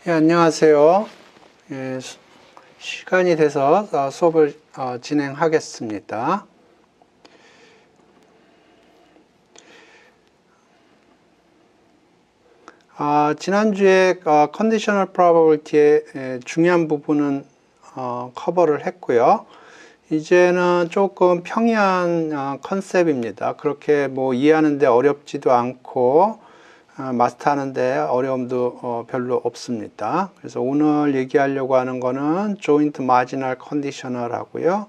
예, 안녕하세요. 예, 시간이 돼서 수업을 진행하겠습니다. 지난주에 conditional probability의 중요한 부분은 커버를 했고요. 이제는 조금 평이한 컨셉입니다. 그렇게 뭐 이해하는데 어렵지도 않고 마스터하는데 어려움도 별로 없습니다. 그래서 오늘 얘기하려고 하는 거는 joint marginal conditional 하고요.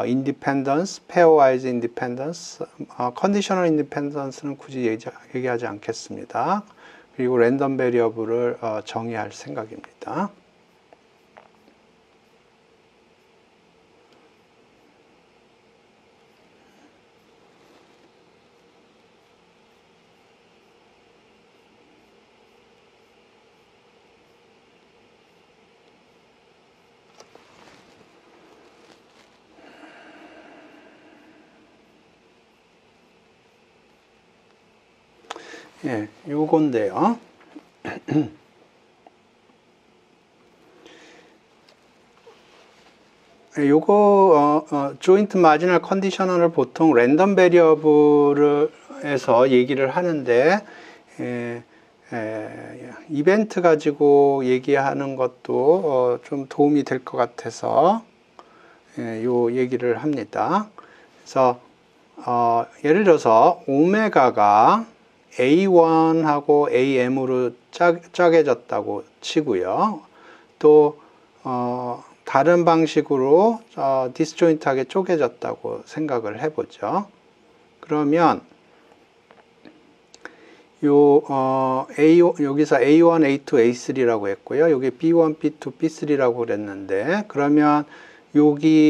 independence, pairwise independence, conditional independence는 굳이 얘기하지 않겠습니다. 그리고 랜덤 베리어블을 정의할 생각입니다. 예, 요건데요. 요거 joint marginal conditional을 보통 랜덤 베리어블에서 얘기를 하는데 이벤트 가지고 얘기하는 것도 좀 도움이 될 것 같아서 요 얘기를 합니다. 그래서 예를 들어서 오메가가 A1하고 AM으로 쪼개졌다고 치고요. 또 다른 방식으로 디스조인트하게 쪼개졌다고 생각을 해보죠. 그러면 여기서 A1, A2, A3라고 했고요. 여기 B1, B2, B3라고 그랬는데, 그러면 여기로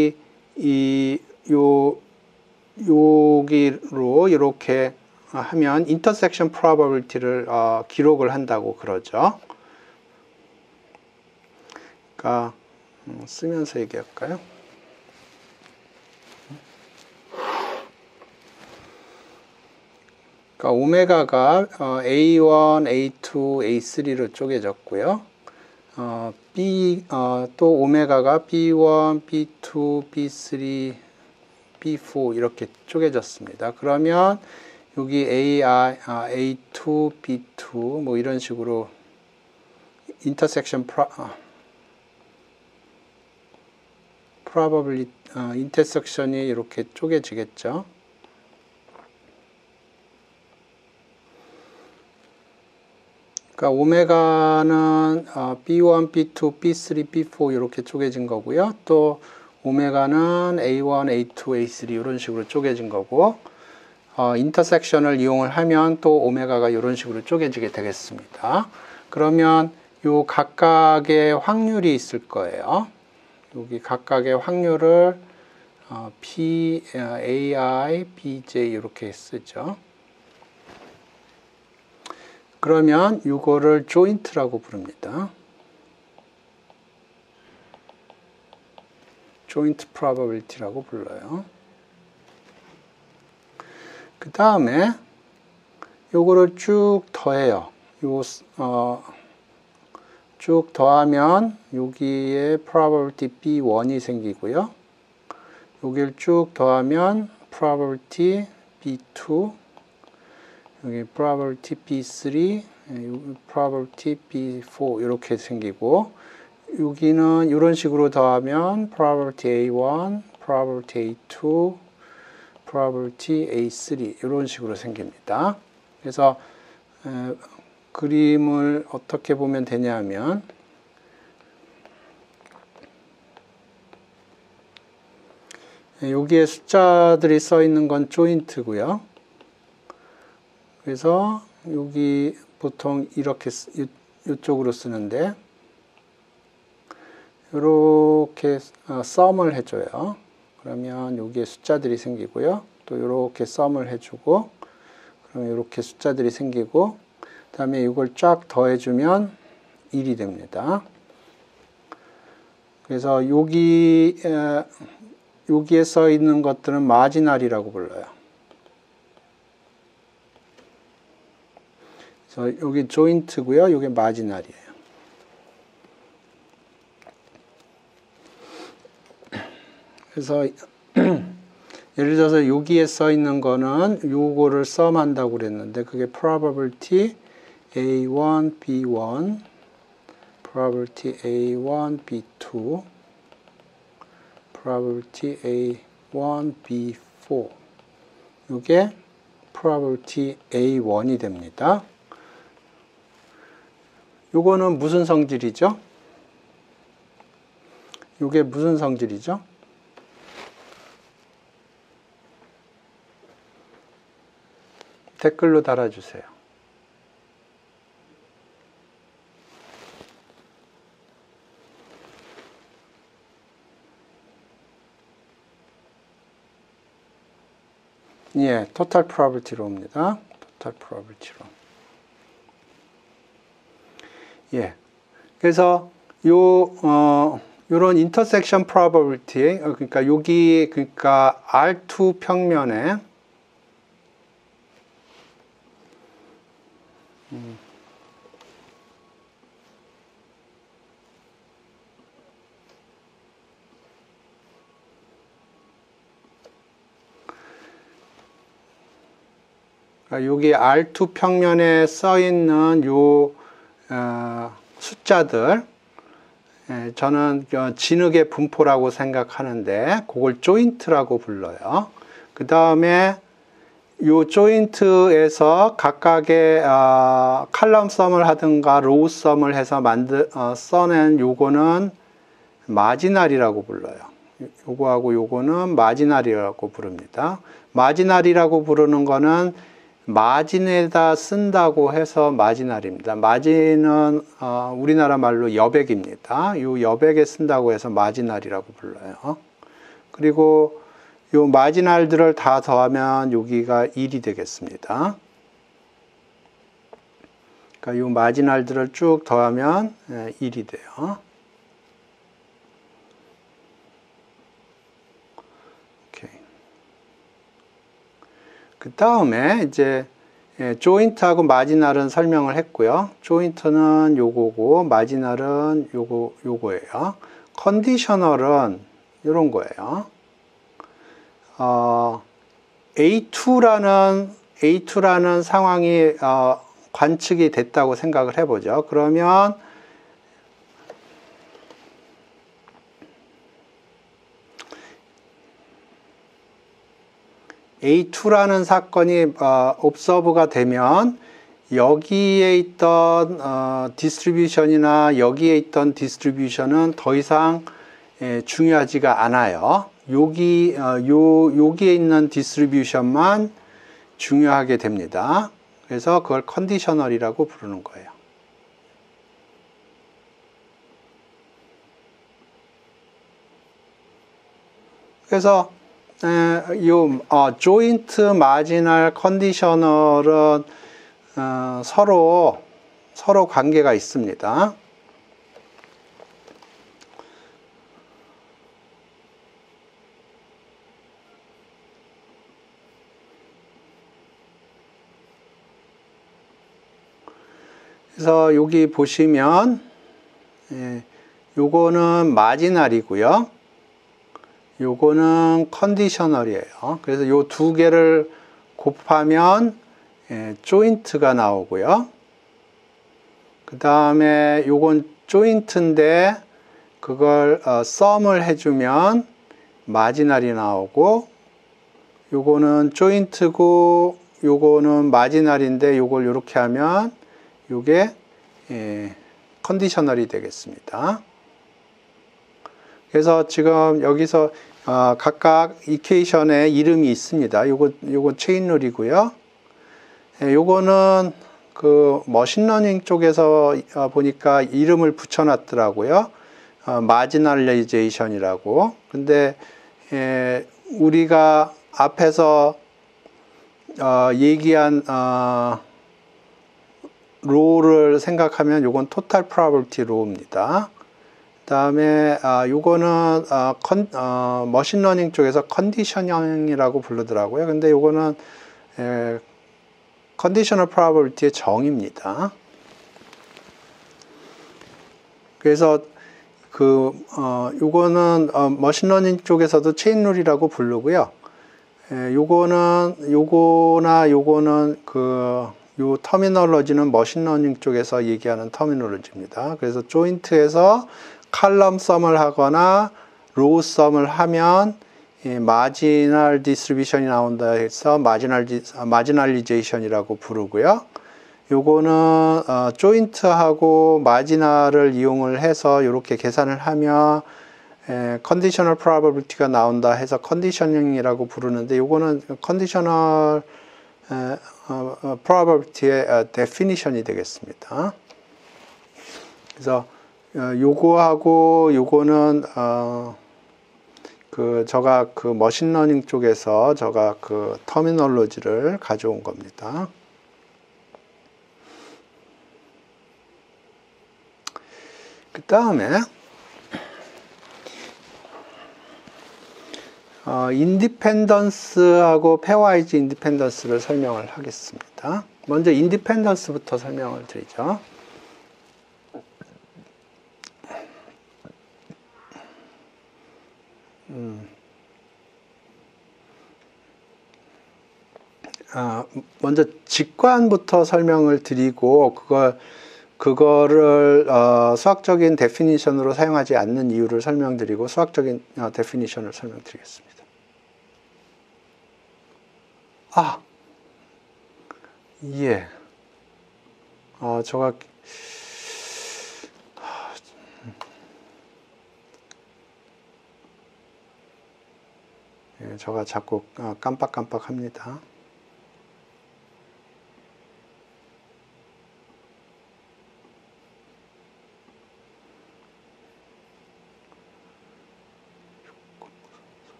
이렇게 하면 intersection probability를 기록을 한다고 그러죠. 그러니까 쓰면서 얘기할까요? 그러니까 오메가가 A1, A2, A3로 쪼개졌고요. 또 오메가가 B1, B2, B3, B4 이렇게 쪼개졌습니다. 그러면 여기 A2, B2 뭐 이런 식으로 intersection probability intersection이 이렇게 쪼개지겠죠. 그러니까 오메가는 B1, B2, B3, B4 이렇게 쪼개진 거고요. 또 오메가는 A1, A2, A3 이런 식으로 쪼개진 거고, 인터섹션을 이용을 하면 또 오메가가 이런 식으로 쪼개지게 되겠습니다. 그러면 요 각각의 확률이 있을 거예요. 여기 각각의 확률을 P, AI, BJ 이렇게 쓰죠. 그러면 이거를 조인트라고 부릅니다. 조인트 프로바빌리티라고 불러요. 그 다음에 요거를 쭉 더해요. 쭉 더하면 여기에 probability B1이 생기고요. 여기를 쭉 더하면 probability B2, 여기 probability B3, 여기 probability B4 이렇게 생기고, 여기는 이런 식으로 더하면 probability A1, probability A2, probability A3 이런 식으로 생깁니다. 그래서 그림을 어떻게 보면 되냐면 여기에 숫자들이 써 있는 건 조인트고요. 그래서 여기 보통 이렇게 이쪽으로 쓰는데 이렇게 썸을 해줘요. 그러면 여기에 숫자들이 생기고요. 또 이렇게 썸을 해주고, 그러면 이렇게 숫자들이 생기고, 그 다음에 이걸 쫙 더해주면 1이 됩니다. 그래서 여기에 써 있는 것들은 마지널이라고 불러요. 그래서 여기 조인트고요. 여기 마지널이에요. 그래서 예를 들어서 여기에 써 있는 거는 요거를 썸한다고 그랬는데 그게 probability A1, B1, probability A1, B2, probability A1, B4. 이게 probability A1이 됩니다. 요거는 무슨 성질이죠? 요게 무슨 성질이죠? 댓글로 달아주세요. 예, total probability rul입니다. total probability rule. 예. 그래서 요런 intersection probability, 그러니까 여기, 그러니까 R2 평면에 여기 R2 평면에 써 있는 요 숫자들, 저는 진흙의 분포라고 생각하는데 그걸 조인트라고 불러요. 그 다음에 요 조인트에서 각각의 칼럼 썸을 하든가 로우 썸을 해서 써낸 요거는 마지널이라고 불러요. 요거하고 요거는 마지널이라고 부릅니다. 마지널이라고 부르는 거는 마진에다 쓴다고 해서 마지널입니다. 마진은 우리나라 말로 여백입니다. 요 여백에 쓴다고 해서 마지널이라고 불러요. 그리고 요 마지널들을 다 더하면 여기가 1이 되겠습니다. 그러니까 요 마지널들을 쭉 더하면 1이 돼요. 그 다음에 이제 조인트하고 마지널은 설명을 했고요. 조인트는 요거고 마지널은 요거예요. 컨디셔널은 이런 거예요. A2라는 상황이 관측이 됐다고 생각을 해보죠. 그러면 A2라는 사건이 observe가 되면 여기에 있던 디스트리뷰션이나 여기에 있던 디스트리뷰션은 더 이상 중요하지가 않아요. 여기에 있는 디스트리뷰션만 중요하게 됩니다. 그래서 그걸 컨디셔널이라고 부르는 거예요. 그래서 조인트 마지널 컨디셔널은 서로 관계가 있습니다. 그래서 여기 보시면 요거는 마지널이고요. 요거는 컨디셔널이에요. 그래서 요 두 개를 곱하면 조인트가 나오고요. 그 다음에 요건 조인트인데 그걸 썸을 해주면 마지널이 나오고, 요거는 조인트고 요거는 마지널인데 요걸 이렇게 하면 요게 컨디셔널이 되겠습니다. 그래서 지금 여기서 각각 이퀘이션에 이름이 있습니다. 요거 체인룰이고요. 요거는 그 머신러닝 쪽에서 보니까 이름을 붙여놨더라고요. 마지널리제이션이라고. 근데 우리가 앞에서 얘기한 로우를 생각하면 요건 토탈 프로버빌티 로우입니다. 그 다음에 요거는 머신러닝 쪽에서 컨디셔닝이라고 부르더라고요. 근데 요거는 컨디셔널 프로버빌티의 정의입니다. 그래서 요거는 머신러닝 쪽에서도 체인룰이라고 부르고요. 요거나 요거는 요 터미널로지는 머신러닝 쪽에서 얘기하는 터미널로지입니다. 그래서 조인트에서 칼럼 썸을 하거나 로우 썸을 하면 마지널 디스트리뷰션이 나온다 해서 마지널리제이션이라고 부르고요. 요거는 조인트하고 마지널을 이용을 해서 이렇게 계산을 하면 컨디셔널 프로바빌티가 나온다 해서 컨디셔닝이라고 부르는데, 요거는 컨디셔널 프로바빌티의 데피니션이 되겠습니다. 그래서 요거하고 요거는 제가 머신러닝 쪽에서 제가 터미널로지를 가져온 겁니다. 그 다음에 인디펜던스하고 페어와이즈 인디펜던스를 설명을 하겠습니다. 먼저 인디펜던스부터 설명을 드리죠. 먼저 직관부터 설명을 드리고 그거를 수학적인 데피니션으로 사용하지 않는 이유를 설명드리고 수학적인 데피니션을 설명드리겠습니다. 예. 제가 자꾸 깜빡깜빡합니다.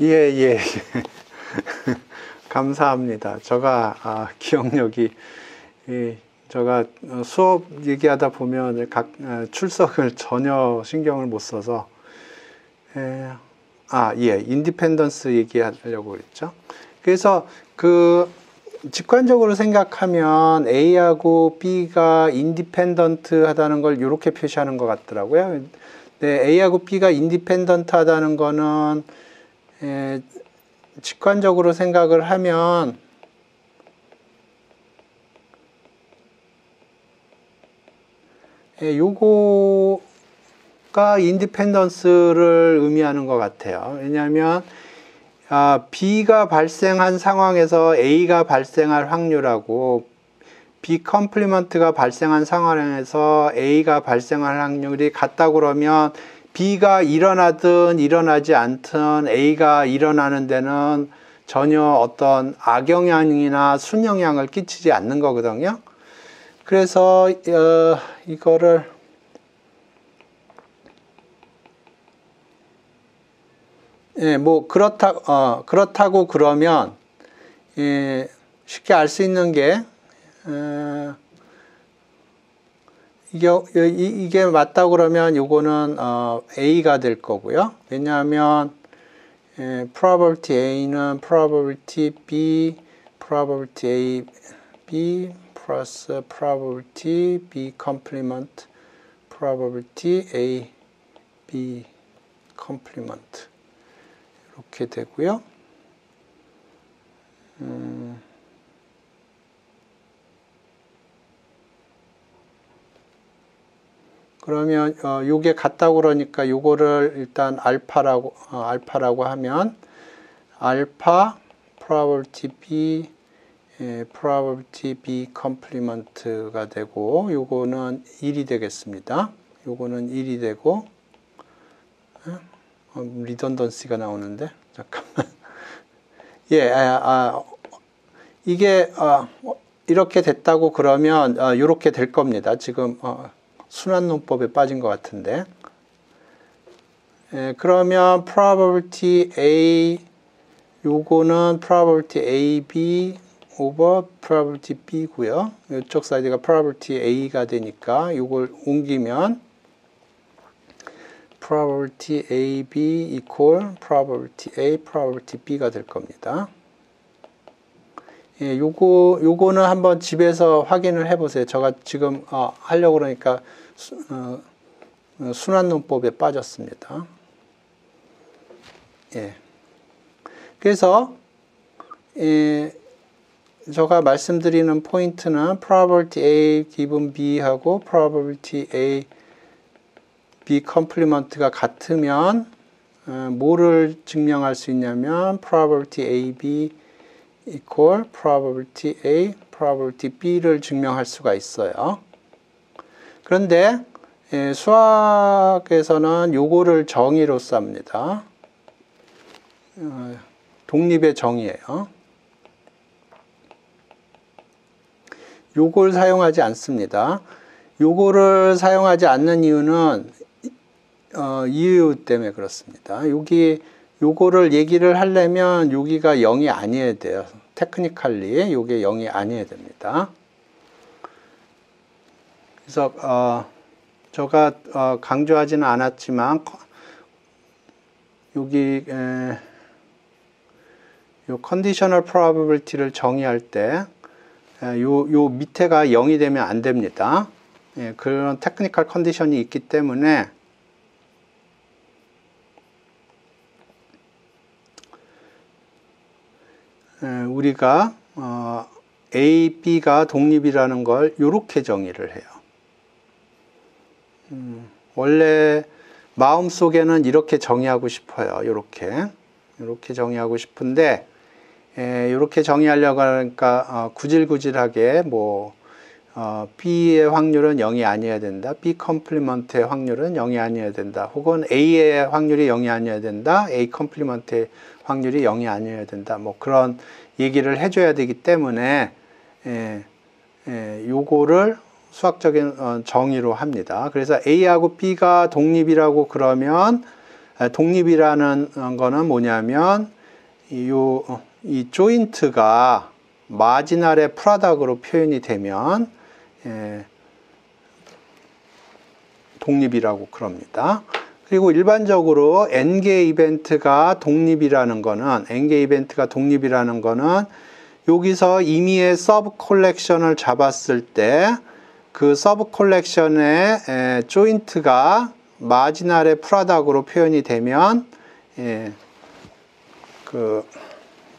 예. 감사합니다. 제가 기억력이 제가 수업 얘기하다 보면 출석을 전혀 신경을 못 써서 인디펜던스 얘기하려고 그랬죠. 그래서 직관적으로 생각하면 A하고 B가 인디펜던트 하다는 걸 이렇게 표시하는 것 같더라고요. 네, A하고 B가 인디펜던트 하다는 거는 직관적으로 생각을 하면 요거가 인디펜던스를 의미하는 것 같아요. 왜냐하면 B가 발생한 상황에서 A가 발생할 확률하고 B 컴플리먼트가 발생한 상황에서 A가 발생할 확률이 같다고 그러면 B가 일어나든 일어나지 않든 A가 일어나는 데는 전혀 어떤 악영향이나 순영향을 끼치지 않는 거거든요. 그래서 이거를 그렇다고 그러면 쉽게 알 수 있는 게 이게 맞다고 그러면 요거는 A가 될 거고요. 왜냐하면 probability A는 probability B, probability A, B 플러스 probability B complement, probability A, B complement 이렇게 되고요. 그러면 요게 같다고 그러니까 요거를 일단 알파라고 하면 알파 probability B probability B complement가 되고 요거는 1이 되겠습니다. 요거는 1이 되고 리던던시가 나오는데 잠깐만. 이게 이렇게 됐다고 그러면 이렇게 될 겁니다. 지금 순환 논법에 빠진 것 같은데 그러면 probability A 요거는 probability AB over probability B고요. 이쪽 사이드가 probability A가 되니까 요걸 옮기면 probability AB equal probability A probability B가 될 겁니다. 요거는 한번 집에서 확인을 해보세요. 제가 지금 하려고 그러니까 순환론법에 빠졌습니다. 예. 그래서 제가 말씀드리는 포인트는 probability A given B 하고 probability A B complement가 같으면 뭐를 증명할 수 있냐면 probability AB equal probability A probability B를 증명할 수가 있어요. 그런데 수학에서는 요거를 정의로 쌉니다. 독립의 정의예요. 요걸 사용하지 않습니다. 요거를 사용하지 않는 이유는 이유 때문에 그렇습니다. 요거를 얘기를 하려면 여기가 0이 아니어야 돼요. 테크니컬리 요게 0이 아니어야 됩니다. 그래서 제가 강조하지는 않았지만 여기 요 컨디셔널 프로바빌리티를 정의할 때 요 밑에가 0이 되면 안 됩니다. 그런 테크니컬 컨디션이 있기 때문에 우리가 A, B가 독립이라는 걸 이렇게 정의를 해요. 원래 마음속에는 이렇게 정의하고 싶어요. 이렇게 정의하고 싶은데 이렇게 정의하려고 하니까 구질구질하게 B의 확률은 0이 아니어야 된다. B 컴플리먼트의 확률은 0이 아니어야 된다. 혹은 A의 확률이 0이 아니어야 된다. A 컴플리먼트의 확률이 0이 아니어야 된다. 그런 얘기를 해줘야 되기 때문에 요거를 수학적인 정의로 합니다. 그래서 A하고 B가 독립이라고 그러면 독립이라는 거는 뭐냐면 이 조인트가 마지널의 프로덕트로 표현이 되면 독립이라고 그럽니다. 그리고 일반적으로 N개 이벤트가 독립이라는 거는 여기서 임의의 서브 콜렉션을 잡았을 때 그 서브 콜렉션의 조인트가 마지널의 프로덕트로 표현이 되면 그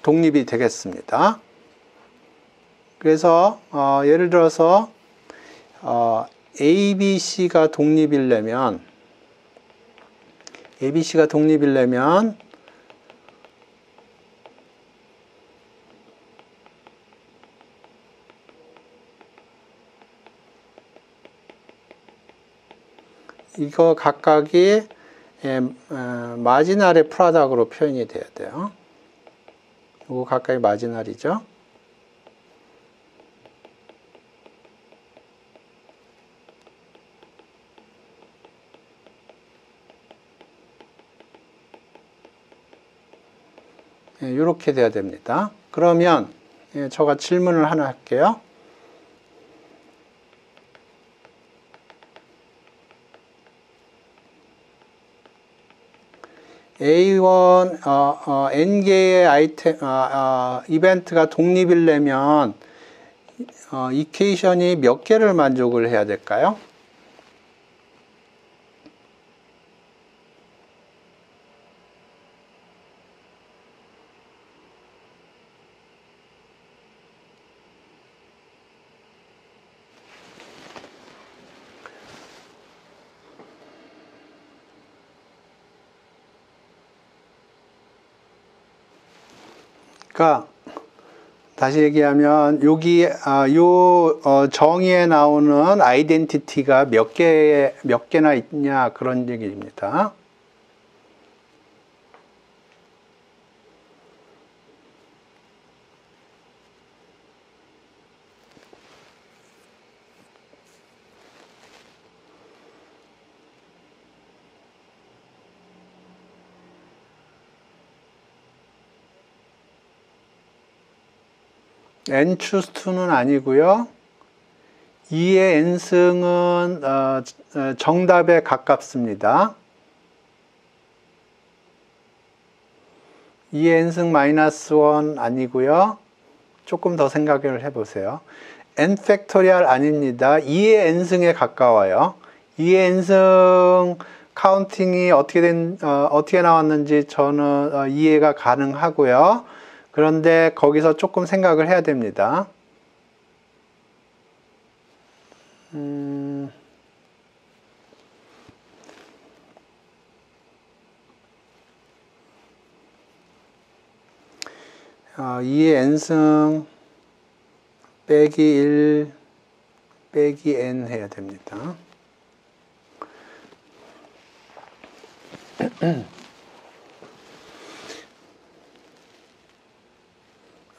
독립이 되겠습니다. 그래서 예를 들어서 ABC가 독립이려면 이거 각각이 마지널의 프로덕트로 표현이 돼야 돼요. 이거 각각이 마지널이죠. 이렇게 돼야 됩니다. 그러면 제가 질문을 하나 할게요. A1 N개의 이벤트가 독립이려면 이퀘이션이 몇 개를 만족을 해야 될까요? 그러니까 다시 얘기하면 여기 정의에 나오는 아이덴티티가 몇 개나 있냐 그런 얘기입니다. n choose 2는 아니고요. 2의 n승은 정답에 가깝습니다. 2의 n승 마이너스 1 아니고요. 조금 더 생각을 해보세요. n 팩토리얼 아닙니다. 2의 n승에 가까워요. 2의 n승 카운팅이 어떻게 나왔는지 저는 이해가 가능하고요. 그런데 거기서 조금 생각을 해야 됩니다. 2의 n승 빼기 1 빼기 n 해야 됩니다.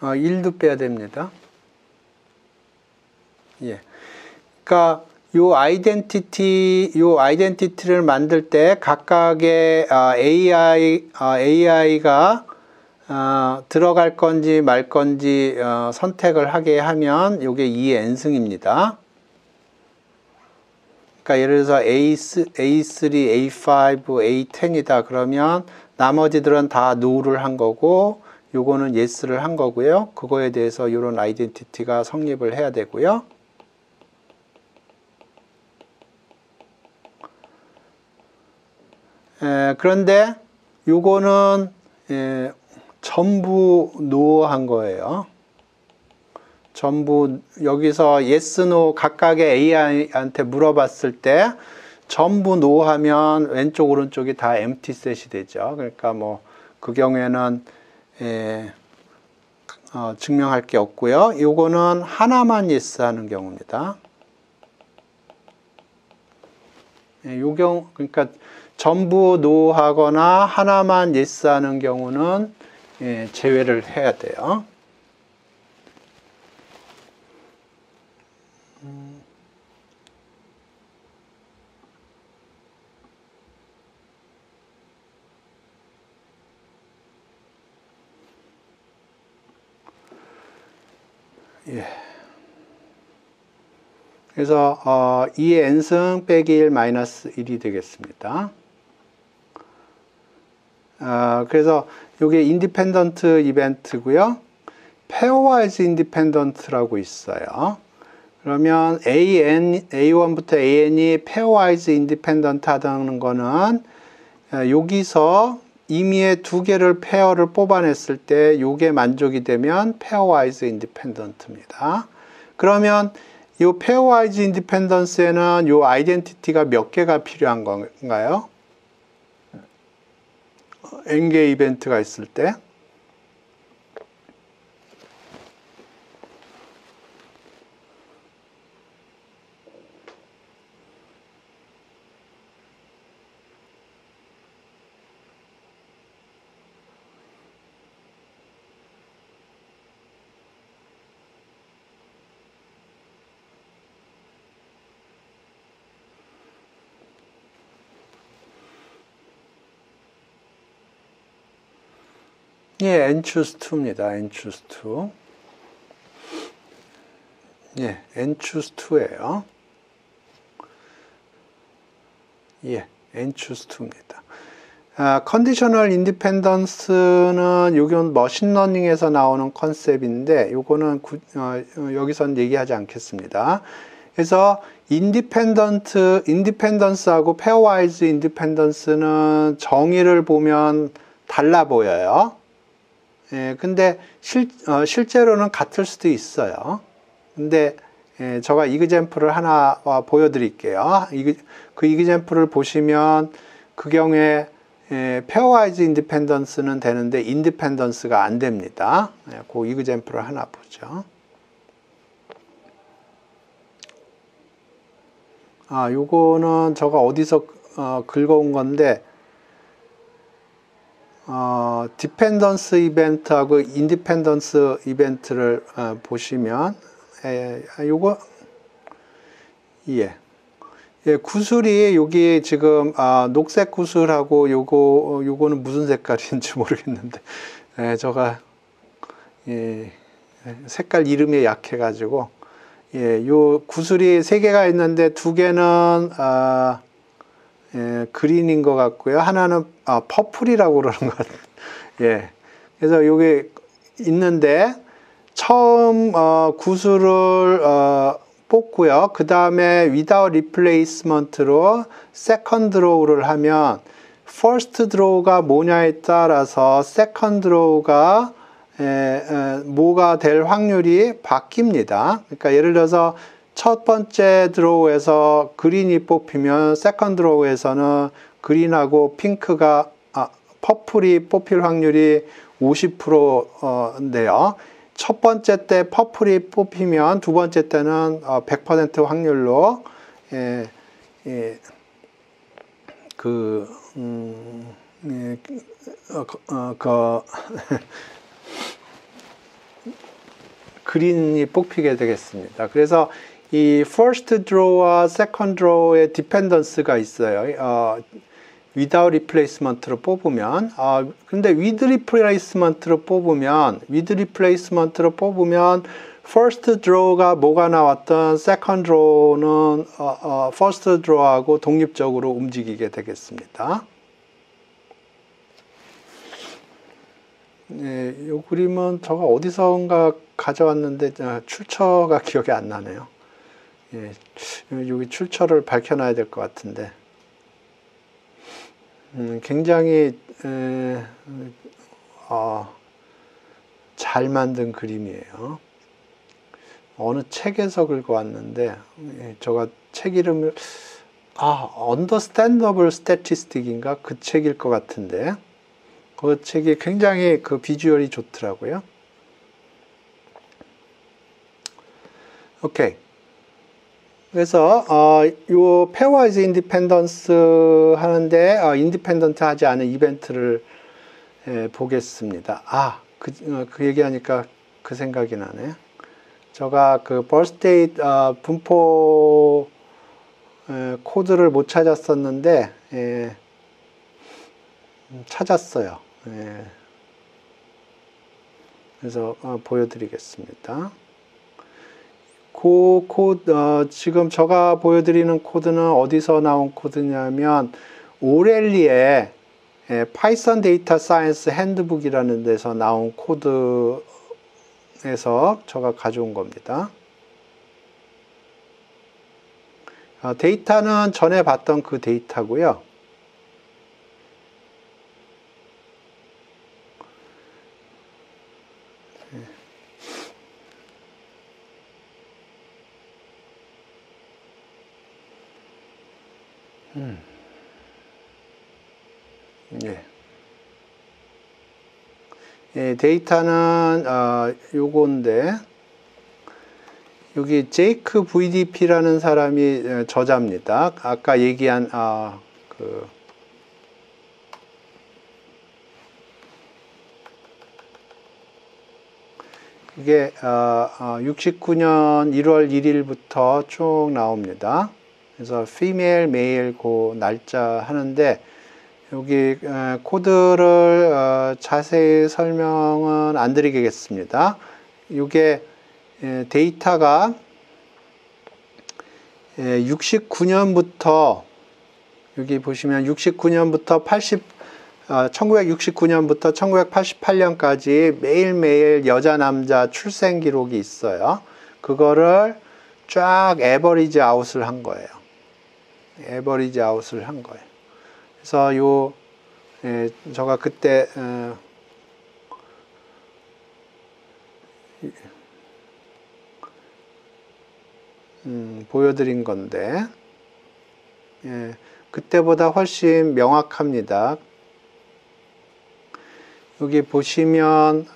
1도 빼야 됩니다. 예. 그러니까 요 아이덴티티를 만들 때 각각의 AI가 들어갈 건지 말 건지 선택을 하게 하면 요게 2의 n승입니다. 그러니까 예를 들어서 A3, A5, A10이다 그러면 나머지들은 다 no를 한 거고 요거는 yes를 한 거고요. 그거에 대해서 이런 아이덴티티가 성립을 해야 되고요. 그런데 요거는 전부 no 한 거예요. 전부 여기서 yes, no 각각의 AI한테 물어봤을 때 전부 no 하면 왼쪽 오른쪽이 다 empty set이 되죠. 그러니까 뭐 그 경우에는 증명할 게 없고요. 요거는 하나만 yes 하는 경우입니다. 요 경우 그러니까 전부 no 하거나 하나만 yes 하는 경우는 제외를 해야 돼요. 예. 그래서 2의 n승 빼기 1 마이너스 1이 되겠습니다. 그래서 이게 인디펜던트 이벤트고요. 페어와이즈 인디펜던트라고 있어요. 그러면 A1부터 AN이 페어와이즈 인디펜던트 하다는 거는 여기서 임의의 두 개를 페어를 뽑아냈을 때 요게 만족이 되면 페어와이즈 인디펜던트입니다. 그러면 이 페어와이즈 인디펜던스에는 요 아이덴티티가 몇 개가 필요한 건가요? n개 이벤트가 있을 때 예, n choose 2입니다. n choose 2. 예, n choose 2예요. 예, n choose 2입니다. 컨디셔널 인디펜던스는 요건 머신러닝에서 나오는 컨셉인데 요거는 여기서는 얘기하지 않겠습니다. 그래서 인디펜던스하고 페어와이즈 인디펜던스는 정의를 보면 달라 보여요. 예, 근데 실제로는 같을 수도 있어요. 근데 제가 이그젬플을 하나 보여드릴게요. 그 이그젬플을 보시면 그 경우에 페어와이즈 인디펜던스는 되는데 인디펜던스가 안 됩니다. 그 이그젬플을 하나 보죠. 요거는 제가 어디서 긁어온 건데 디펜던스 이벤트하고 인디펜던스 이벤트를 보시면 요거 예, 구슬이 여기 지금 녹색 구슬하고 요거는 무슨 색깔인지 모르겠는데 제가 색깔 이름이 약해가지고 예, 요 구슬이 3개가 있는데 2개는 예, 그린인 것 같고요. 하나는 퍼플이라고 그러는 것 같아요. 예, 그래서 요게 있는데 처음 구슬을 뽑고요. 그 다음에 without replacement로 second draw를 하면 first draw가 뭐냐에 따라서 second draw가 뭐가 될 확률이 바뀝니다. 그러니까 예를 들어서 첫 번째 드로우에서 그린이 뽑히면 세컨드 드로우에서는 그린하고 핑크가 퍼플이 뽑힐 확률이 50%인데요. 첫 번째 때 퍼플이 뽑히면 두 번째 때는 100% 확률로 그린이 뽑히게 되겠습니다. 그래서 이 first draw와 second draw의 디펜던스가 있어요. without replacement로 뽑으면 근데 with replacement로 뽑으면 first draw가 뭐가 나왔던 second draw는 first draw하고 독립적으로 움직이게 되겠습니다. 예, 이 그림은 제가 어디선가 가져왔는데 출처가 기억이 안 나네요. 예, 여기 출처를 밝혀놔야 될 것 같은데 굉장히 잘 만든 그림이에요. 어느 책에서 긁어왔는데 제가 책 이름을 Understandable Statistic인가 그 책일 것 같은데 그 책이 굉장히 그 비주얼이 좋더라고요. 오케이. 그래서 요 pairwise independence 하는데 independent 하지 않은 이벤트를 보겠습니다. 그 얘기하니까 그 생각이 나네. 제가 그 birthday 분포 코드를 못 찾았었는데 찾았어요. 그래서 보여드리겠습니다. 그 코드, 지금 제가 보여드리는 코드는 어디서 나온 코드냐면 오렐리의 파이썬 데이터 사이언스 핸드북이라는 데서 나온 코드에서 제가 가져온 겁니다. 데이터는 전에 봤던 그 데이터고요. 데이터는 요건데 여기 제이크 VDP라는 사람이 저자입니다. 아까 얘기한 이게 69년 1월 1일부터 쭉 나옵니다. 그래서 female, male 그 날짜 하는데 여기 코드를 자세히 설명은 안 드리겠습니다. 이게 데이터가 69년부터 여기 보시면 1969년부터 1988년까지 매일매일 여자 남자 출생 기록이 있어요. 그거를 쫙 에버리지 아웃을 한 거예요. 에버리지 아웃을 한 거예요. 그래서 제가 그때 보여드린 건데 그때보다 훨씬 명확합니다. 여기 보시면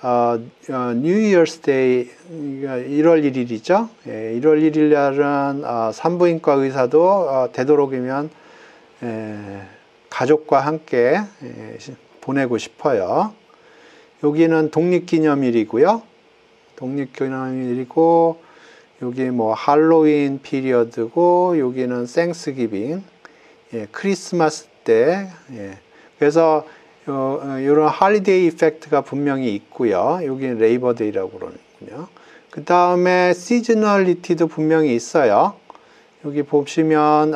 New Year's Day 1월 1일이죠. 1월 1일 날은 산부인과 의사도 되도록이면 가족과 함께 보내고 싶어요. 여기는 독립기념일이고요. 독립기념일이고 여기 뭐 할로윈 피리어드고 여기는 땡스기빙, 크리스마스 때. 그래서 이런 할리데이 이펙트가 분명히 있고요. 여기는 레이버데이라고 그러는군요. 그 다음에 seasonality도 분명히 있어요. 여기 보시면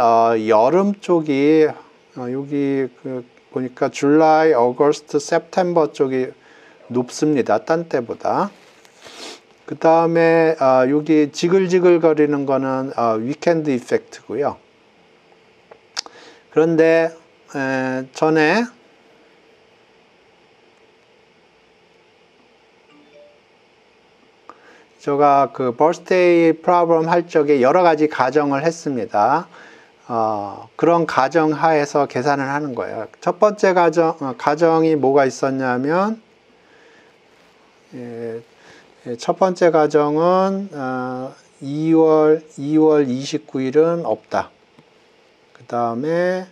여름 쪽이 여기 보니까 July, August, September 쪽이 높습니다. 딴 때보다. 그 다음에 여기 지글지글 거리는 거는 위켄드 이펙트고요. 그런데 전에 제가 그 birthday problem 할 적에 여러 가지 가정을 했습니다. 그런 가정 하에서 계산을 하는 거예요. 첫 번째 가정이 뭐가 있었냐면, 첫 번째 가정은 2월 29일은 없다. 그 다음에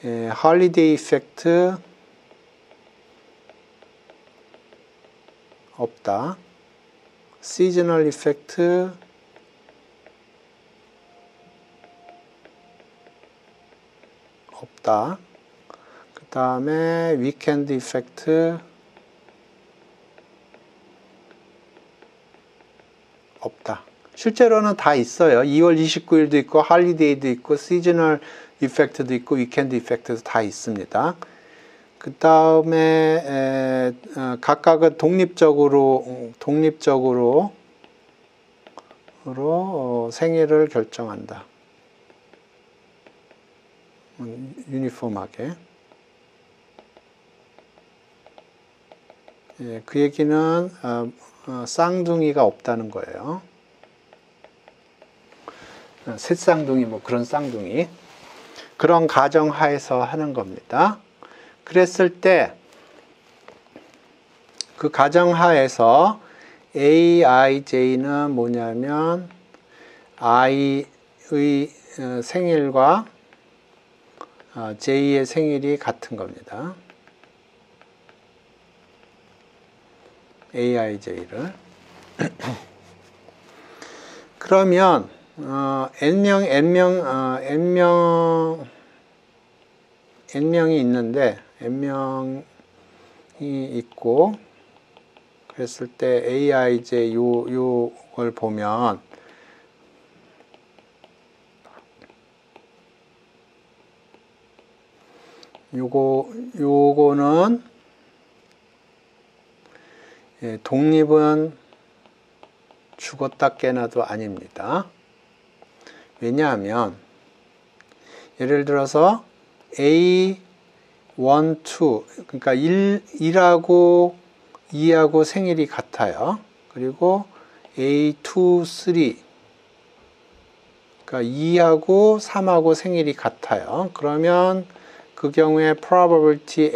holiday effect 없다. seasonal effect 없다. 그 다음에 weekend effect 없다. 실제로는 다 있어요. 2월 29일도 있고 할리데이도 있고 seasonal effect도 있고 weekend effect도 다 있습니다. 그 다음에 각각은 독립적으로 생일을 결정한다. 유니폼하게. 그 얘기는 쌍둥이가 없다는 거예요. 셋쌍둥이 뭐 그런 쌍둥이. 그런 가정하에서 하는 겁니다. 그랬을 때 그 가정하에서 aij는 뭐냐면 i의 생일과 j의 생일이 같은 겁니다. aij를. 그러면 n명이 있는데 n명이 있고 그랬을 때 aij 요걸 보면 요거는 독립은 죽었다 깨나도 아닙니다. 왜냐하면 예를 들어서 A1, 2 그러니까 1하고 2하고 생일이 같아요. 그리고 A2, 3 그러니까 2하고 3하고 생일이 같아요. 그러면 그 경우에 probability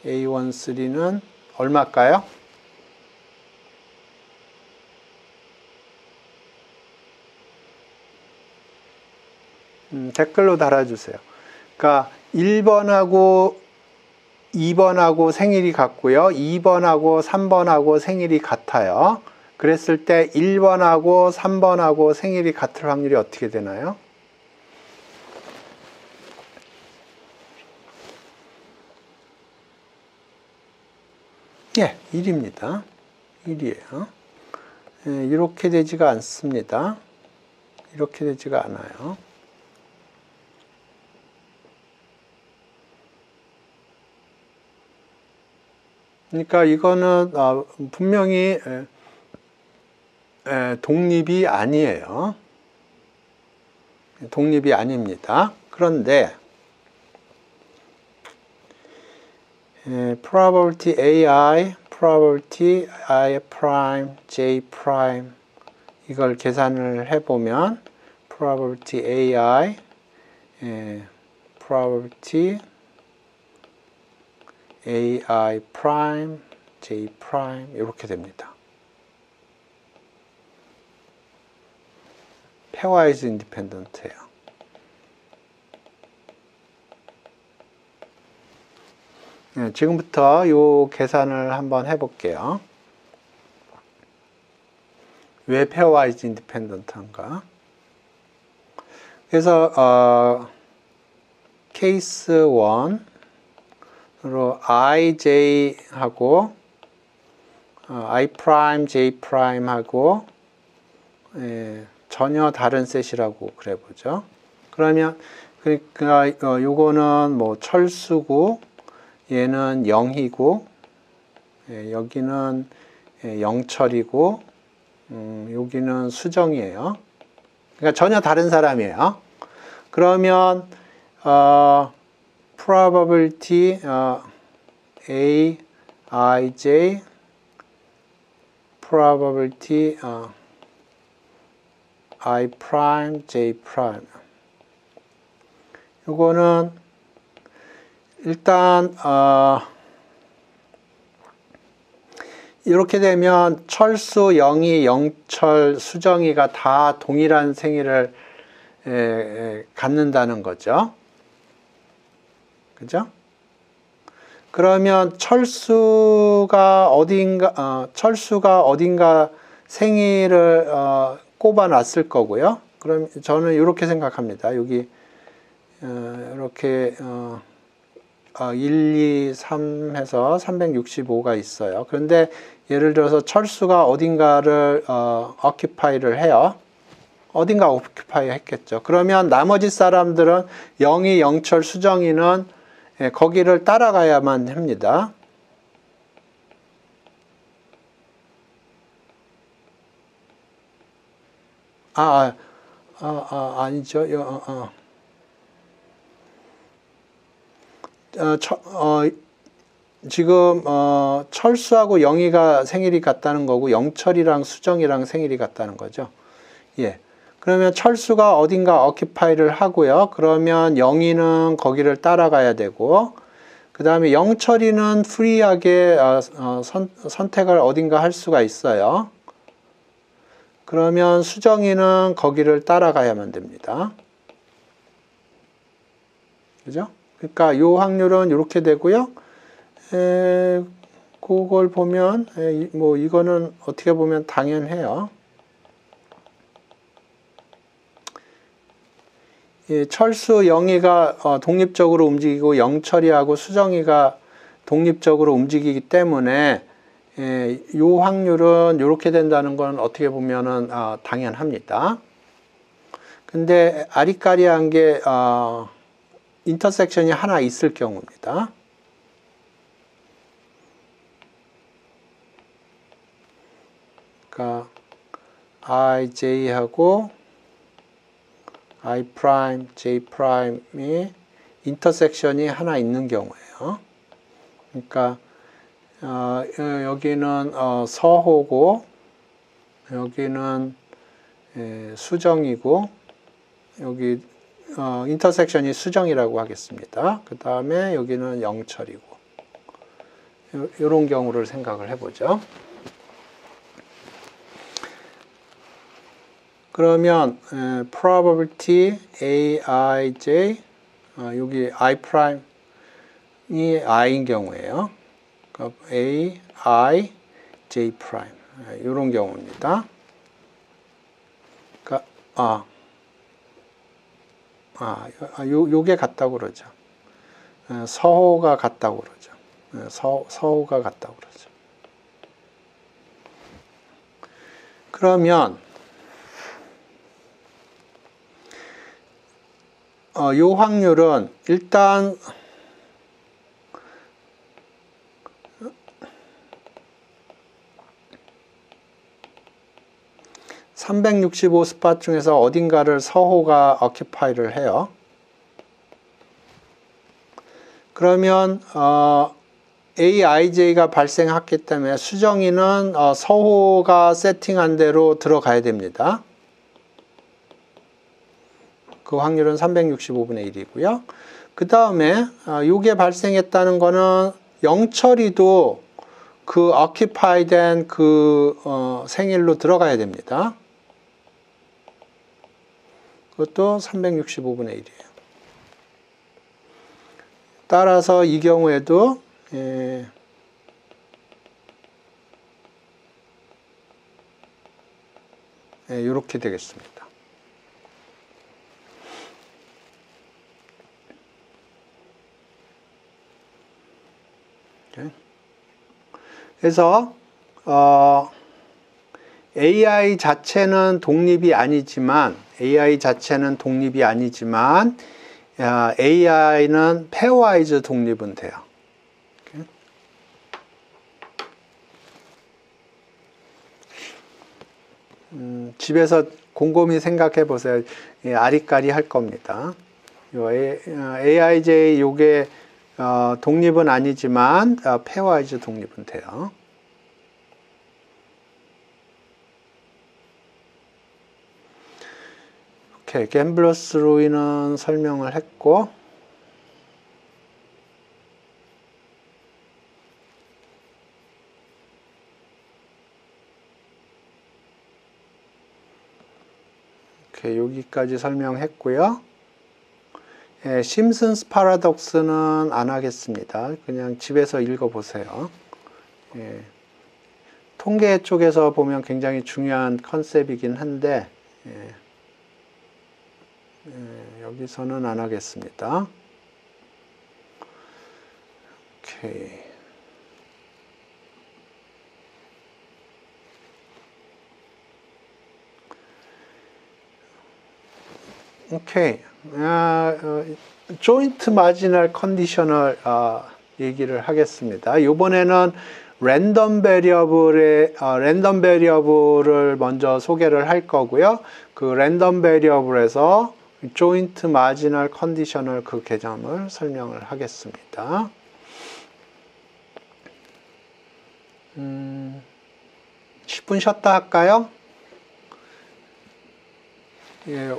A13는 얼마일까요? 댓글로 달아주세요. 그러니까 1번하고 2번하고 생일이 같고요. 2번하고 3번하고 생일이 같아요. 그랬을 때 1번하고 3번하고 생일이 같을 확률이 어떻게 되나요? 예, 1입니다. 1이에요. 이렇게 되지가 않습니다. 이렇게 되지가 않아요. 그러니까 이거는 분명히 독립이 아니에요. 독립이 아닙니다. 그런데 probability AI, probability I prime, J prime 이걸 계산을 해보면 probability AI, probability AI prime, J prime 이렇게 됩니다. pairwise independent예요. 지금부터 이 계산을 한번 해볼게요. 왜 pairwise independent한가? 그래서 케이스 1으로 IJ하고 I 프라임, J 프라임하고 전혀 다른 셋이라고 그래 보죠. 그러면 그러니까 요거는 뭐 철수고 얘는 0이고 여기는 영철이고 여기는 수정이에요. 그러니까 전혀 다른 사람이에요. 그러면 probability A, I, J probability I prime, J prime. 요거는 일단 이렇게 되면 철수, 영희, 영철, 수정이가 다 동일한 생일을 갖는다는 거죠. 그죠? 그러면 철수가 어딘가 생일을 꼽아 놨을 거고요. 그럼 저는 이렇게 생각합니다. 여기 이렇게 1, 2, 3 해서 365가 있어요. 그런데 예를 들어서 철수가 어딘가를 occupy를 해요. 어딘가 occupy 했겠죠. 그러면 나머지 사람들은 영희, 영철, 수정이는 거기를 따라가야만 합니다. 아니죠. 지금 철수하고 영희가 생일이 같다는 거고 영철이랑 수정이랑 생일이 같다는 거죠. 예. 그러면 철수가 어딘가 occupy를 하고요. 그러면 영희는 거기를 따라가야 되고 그 다음에 영철이는 프리하게 선택을 어딘가 할 수가 있어요. 그러면 수정이는 거기를 따라가야만 됩니다. 그죠? 그러니까 요 확률은 이렇게 되고요. 그걸 보면 뭐 이거는 어떻게 보면 당연해요. 철수, 영희가 독립적으로 움직이고 영철이하고 수정이가 독립적으로 움직이기 때문에 요 확률은 이렇게 된다는 건 어떻게 보면은 당연합니다. 근데 아리까리한 게 인터섹션이 하나 있을 경우입니다. 그러니까 I, J하고 I 프라임, J 프라임이 인터섹션이 하나 있는 경우예요. 그러니까 여기는 서호고 여기는 수정이고 여기 인터섹션이 수정이라고 하겠습니다. 그 다음에 여기는 영철이고 이런 경우를 생각을 해보죠. 그러면 probability A, I, J 여기 I 프라임이 I인 경우예요. 그러니까 A, I, J 프라임 이런 경우입니다. 그러니까 요게 같다고 그러죠. 서호가 같다고 그러죠. 서호가 같다고 그러죠. 그러면 요 확률은 일단 (365) 스팟 중에서 어딘가를 서호가 occupy를 해요. 그러면 AIJ가 발생했기 때문에 수정이는 서호가 세팅한 대로 들어가야 됩니다. 그 확률은 365분의 1이고요. 그 다음에 이게 발생했다는 거는 영철이도 그 occupy 된 그 생일로 들어가야 됩니다. 그것도 365분의 1이에요. 따라서 이 경우에도 이렇게 되겠습니다. 그래서 AI 자체는 독립이 아니지만 AI는 페어와이즈 독립은 돼요. 집에서 곰곰이 생각해 보세요. 아리까리 할 겁니다. AIJ 요게 독립은 아니지만 페어와이즈 독립은 돼요. 오케이, 갬블러스 로이는 설명을 했고, 오케이, 여기까지 설명했고요. 예, 심슨스 파라독스는 안 하겠습니다. 그냥 집에서 읽어보세요. 예, 통계 쪽에서 보면 굉장히 중요한 컨셉이긴 한데 여기서는 안 하겠습니다. 오케이. 오케이. 조인트 마지널 컨디셔널 얘기를 하겠습니다. 이번에는 랜덤 베리어블을 먼저 소개를 할 거고요. 그 랜덤 베리어블에서 조인트 마지널 컨디셔널 그 개념을 설명을 하겠습니다. 10분 쉬었다 할까요? 예,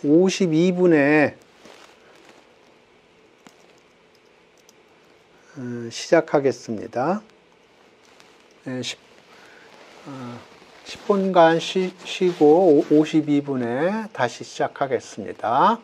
52분에 시작하겠습니다. 예, 10분간 쉬고 52분에 다시 시작하겠습니다.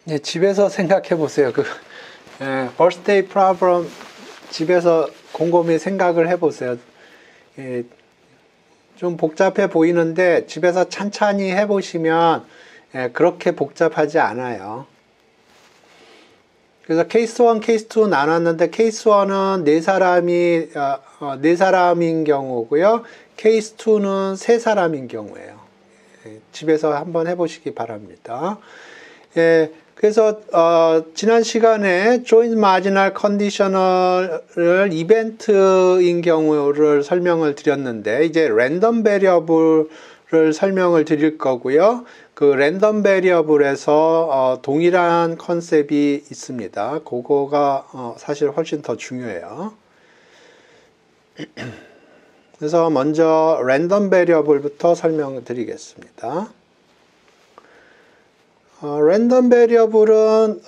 예, 집에서 생각해 보세요. birthday problem 집에서 곰곰이 생각을 해 보세요. 예, 좀 복잡해 보이는데 집에서 찬찬히 해 보시면 그렇게 복잡하지 않아요. 그래서 케이스 1, 케이스 2 나눴는데 케이스 1은 네 사람인 경우고요. 케이스 2는 세 사람인 경우예요. 집에서 한번 해보시기 바랍니다. 그래서 지난 시간에 joint marginal conditional을 이벤트인 경우를 설명을 드렸는데 이제 랜덤 베리어블을 설명을 드릴 거고요. 그 랜덤 베리어블에서 동일한 컨셉이 있습니다. 그거가 사실 훨씬 더 중요해요. 그래서 먼저 랜덤 베리어블부터 설명을 드리겠습니다. 랜덤 베리어블은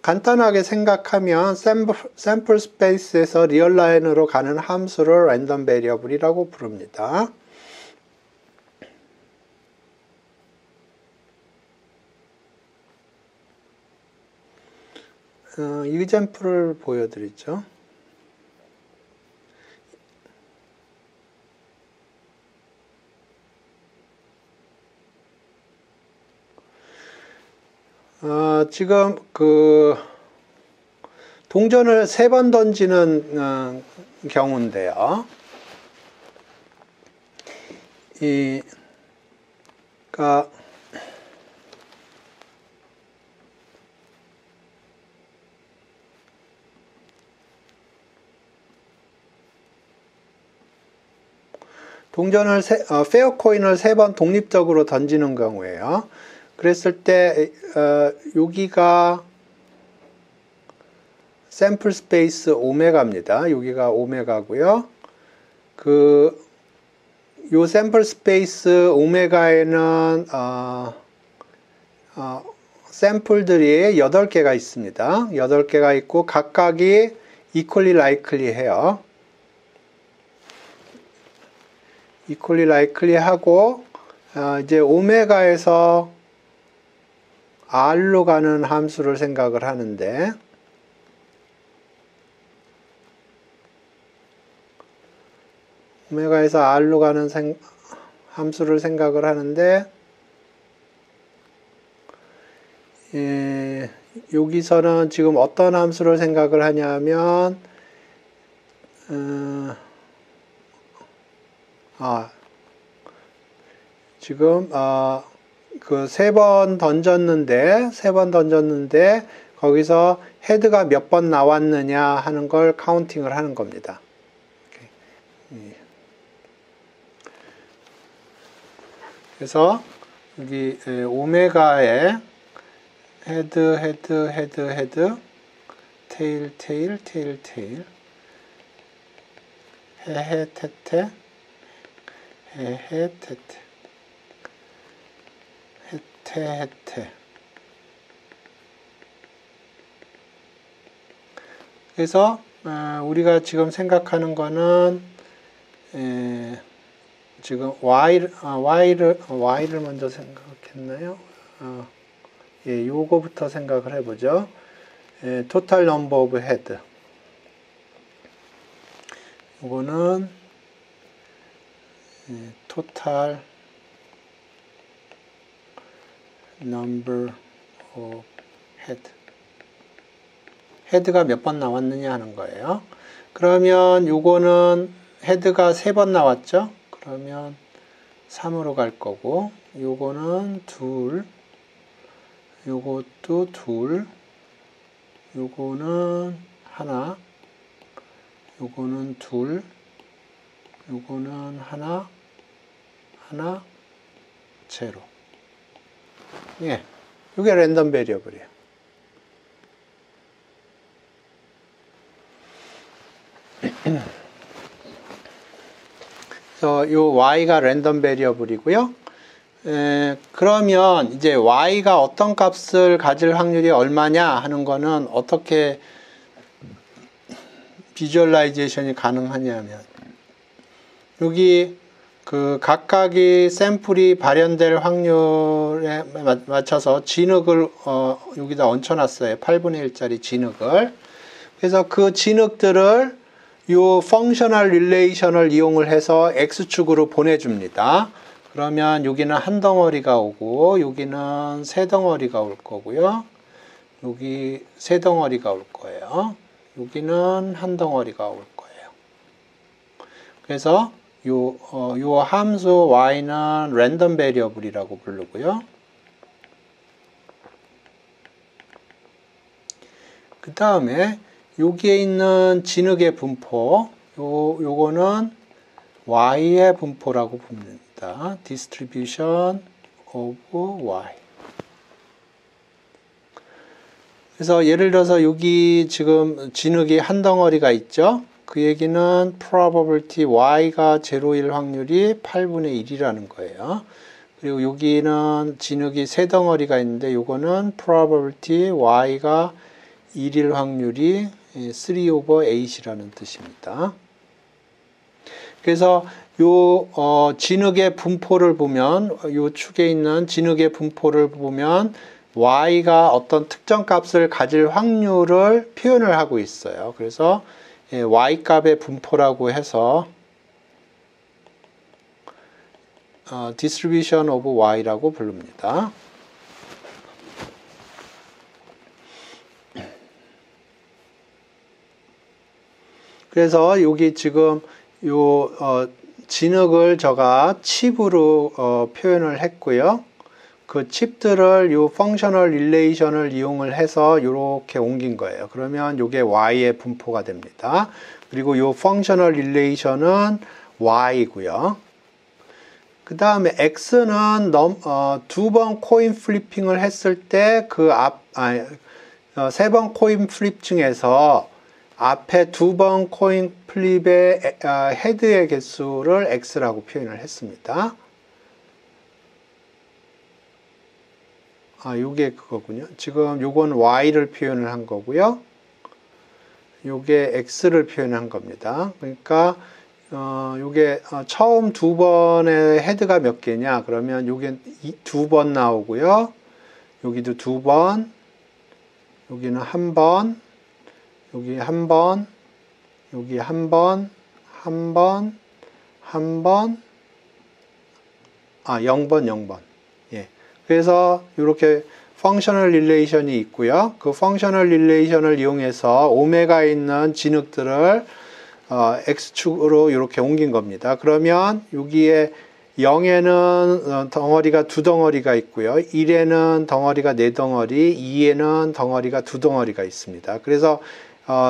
간단하게 생각하면 샘플 스페이스에서 리얼 라인으로 가는 함수를 랜덤 베리어블이라고 부릅니다. 이그젬플을 보여드리죠. 지금 동전을 3번 던지는 경우인데요. 동전을 페어 코인을 3번 독립적으로 던지는 경우에요. 그랬을 때 여기가 샘플 스페이스 오메가입니다. 여기가 오메가고요. 요 샘플 스페이스 오메가에는 샘플들이 8개가 있습니다. 8개가 있고 각각이 equally likely 해요. equally likely 하고 이제 오메가에서 R로 가는 함수를 생각을 하는데 오메가에서 R로 가는 함수를 생각을 하는데 여기서는 지금 어떤 함수를 생각을 하냐면 지금 그 3번 던졌는데 거기서 헤드가 몇 번 나왔느냐 하는 걸 카운팅을 하는 겁니다. 그래서 여기 오메가에 헤드, 테일, 헤헤, 테테, 헤테. 그래서 우리가 지금 생각하는 거는 지금 y를 먼저 생각했나요? 요거부터 생각을 해보죠. total number of head. 요거는 total number of head. 헤드가 몇 번 나왔느냐 하는 거예요. 그러면 요거는 헤드가 3번 나왔죠? 그러면 3으로 갈 거고, 요거는 둘, 요것도 둘, 요거는 하나, 요거는 둘, 요거는 하나, 제로. 예, 이게 랜덤 베리어블이에요. 그래서 요 y가 랜덤 베리어블이고요. 그러면 이제 y가 어떤 값을 가질 확률이 얼마냐 하는 거는 어떻게 비주얼라이제이션이 가능하냐면 여기 그 각각의 샘플이 발현될 확률에 맞춰서 진흙을 여기다 얹혀놨어요. 8분의 1짜리 진흙을. 그래서 그 진흙들을 요 펑셔널 릴레이션을 이용을 해서 X축으로 보내줍니다. 그러면 여기는 한 덩어리가 오고 여기는 세 덩어리가 올 거고요. 여기 세 덩어리가 올 거예요. 여기는 한 덩어리가 올 거예요. 그래서 요 함수 y는 랜덤 베리어블이라고 부르고요. 그 다음에 여기에 있는 진흙의 분포, 요거는 y의 분포라고 부릅니다. distribution of y. 그래서 예를 들어서 여기 지금 진흙이 한 덩어리가 있죠. 그 얘기는 probability y가 0일 확률이 8분의 1이라는 거예요. 그리고 여기는 진흙이 세 덩어리가 있는데 요거는 probability y가 1일 확률이 3 over 8이라는 뜻입니다. 그래서 요 진흙의 분포를 보면 요 축에 있는 진흙의 분포를 보면 y가 어떤 특정 값을 가질 확률을 표현을 하고 있어요. 그래서 y 값의 분포라고 해서 distribution of y라고 부릅니다. 그래서 여기 지금 요 진흙을 제가 칩으로 표현을 했고요. 그 칩들을 요 펑셔널 릴레이션을 이용을 해서 이렇게 옮긴 거예요. 그러면 이게 y의 분포가 됩니다. 그리고 요 펑셔널 릴레이션은 y고요. 그 다음에 x는 두 번 코인 플리핑을 했을 때 세 번 코인 플립 중에서 앞에 두 번 코인 플립의 헤드의 개수를 x라고 표현을 했습니다. 요게 그거군요. 지금 요건 y를 표현을 한 거고요. 요게 x를 표현한 겁니다. 그러니까 요게 처음 두 번의 헤드가 몇 개냐? 그러면 요게 두 번 나오고요. 여기도 두 번, 여기는 한 번, 여기 한 번, 여기 한 번, 한 번, 한 번, 0번, 0번. 예. 그래서 이렇게 펑셔널 릴레이션이 있고요. 그 펑셔널 릴레이션을 이용해서 오메가에 있는 진흙들을 x축으로 이렇게 옮긴 겁니다. 그러면 여기에 0에는 덩어리가 두 덩어리가 있고요. 1에는 덩어리가 네 덩어리, 2에는 덩어리가 두 덩어리가 있습니다. 그래서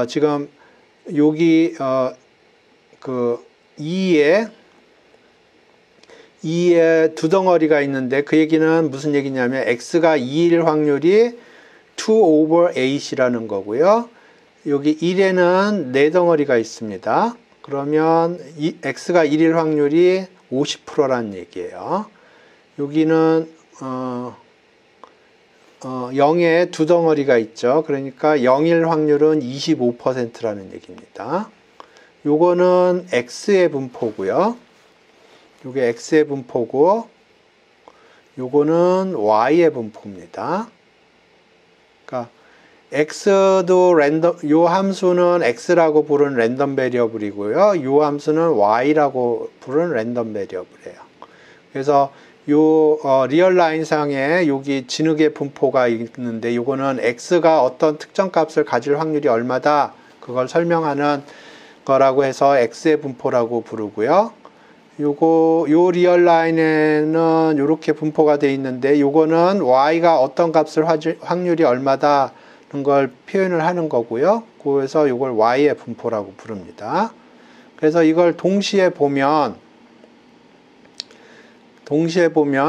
지금 여기 그 2에 두 덩어리가 있는데 그 얘기는 무슨 얘기냐면 x가 2일 확률이 2 over 8이라는 거고요. 여기 1에는 네 덩어리가 있습니다. 그러면 x가 1일 확률이 50%라는 얘기예요. 여기는 0에 두 덩어리가 있죠. 그러니까 0일 확률은 25%라는 얘기입니다. 요거는 x의 분포고요. 요게 x의 분포고 요거는 y의 분포입니다. 그러니까 x도 요 함수는 x라고 부른 랜덤 베리어블이고요. 요 함수는 y라고 부른 랜덤 베리어블이에요. 그래서 요 리얼 라인 상에 여기 진흙의 분포가 있는데 요거는 x가 어떤 특정 값을 가질 확률이 얼마다 그걸 설명하는 거라고 해서 x의 분포라고 부르고요. 요 리얼 라인에는 이렇게 분포가 되어 있는데 요거는 y가 어떤 값을 확률이 얼마다 걸 표현을 하는 거고요. 그래서 이걸 y의 분포라고 부릅니다. 그래서 이걸 동시에 보면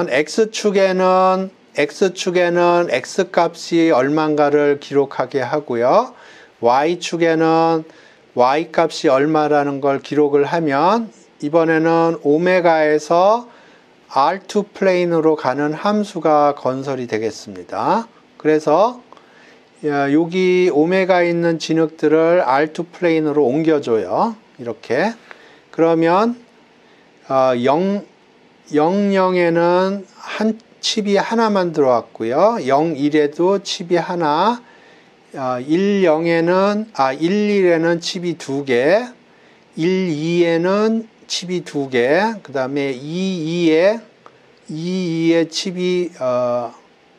x축에는 x값이 얼마인가를 기록하게 하고요. y축에는 y값이 얼마라는 걸 기록을 하면 이번에는 오메가에서 R2 플레인으로 가는 함수가 건설이 되겠습니다. 그래서 여기 오메가에 있는 진흙들을 R2 플레인으로 옮겨줘요. 이렇게. 그러면 0에는 한 칩이 하나만 들어왔고요. 0, 1에도 칩이 하나, 1, 1에는 칩이 2개, 1, 2에는 칩이 2개, 그 다음에 2, 2에 칩이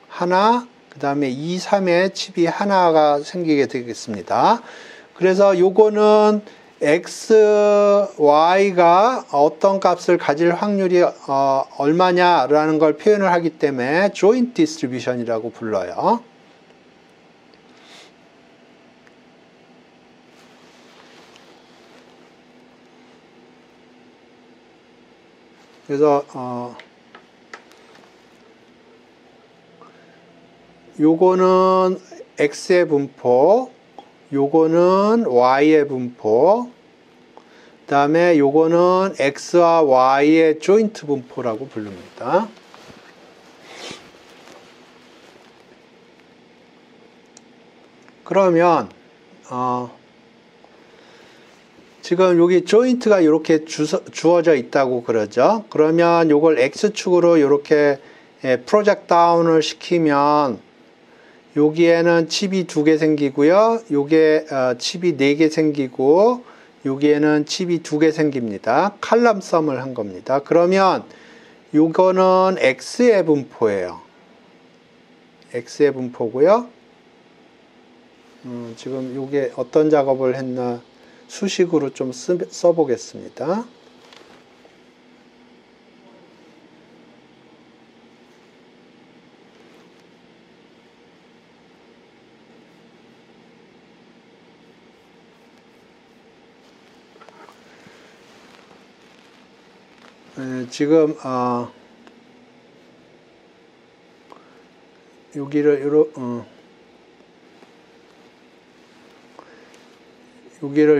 하나, 그 다음에 2, 3에 칩이 하나가 생기게 되겠습니다. 그래서 요거는 x, y가 어떤 값을 가질 확률이 얼마냐라는 걸 표현을 하기 때문에 joint distribution이라고 불러요. 그래서 요거는 x의 분포, 요거는 y의 분포, 그 다음에 요거는 x와 y의 조인트 분포라고 부릅니다. 그러면 지금 여기 조인트가 이렇게 주어져 있다고 그러죠. 그러면 요걸 x축으로 이렇게 프로젝트 다운을 시키면 여기에는 칩이 2개 생기고요. 요게 칩이 4개 생기고 여기에는 칩이 2개 생깁니다. 칼럼 썸을 한 겁니다. 그러면 요거는 x의 분포예요. x의 분포고요. 지금 요게 어떤 작업을 했나 수식으로 좀 써보겠습니다. 지금 여기를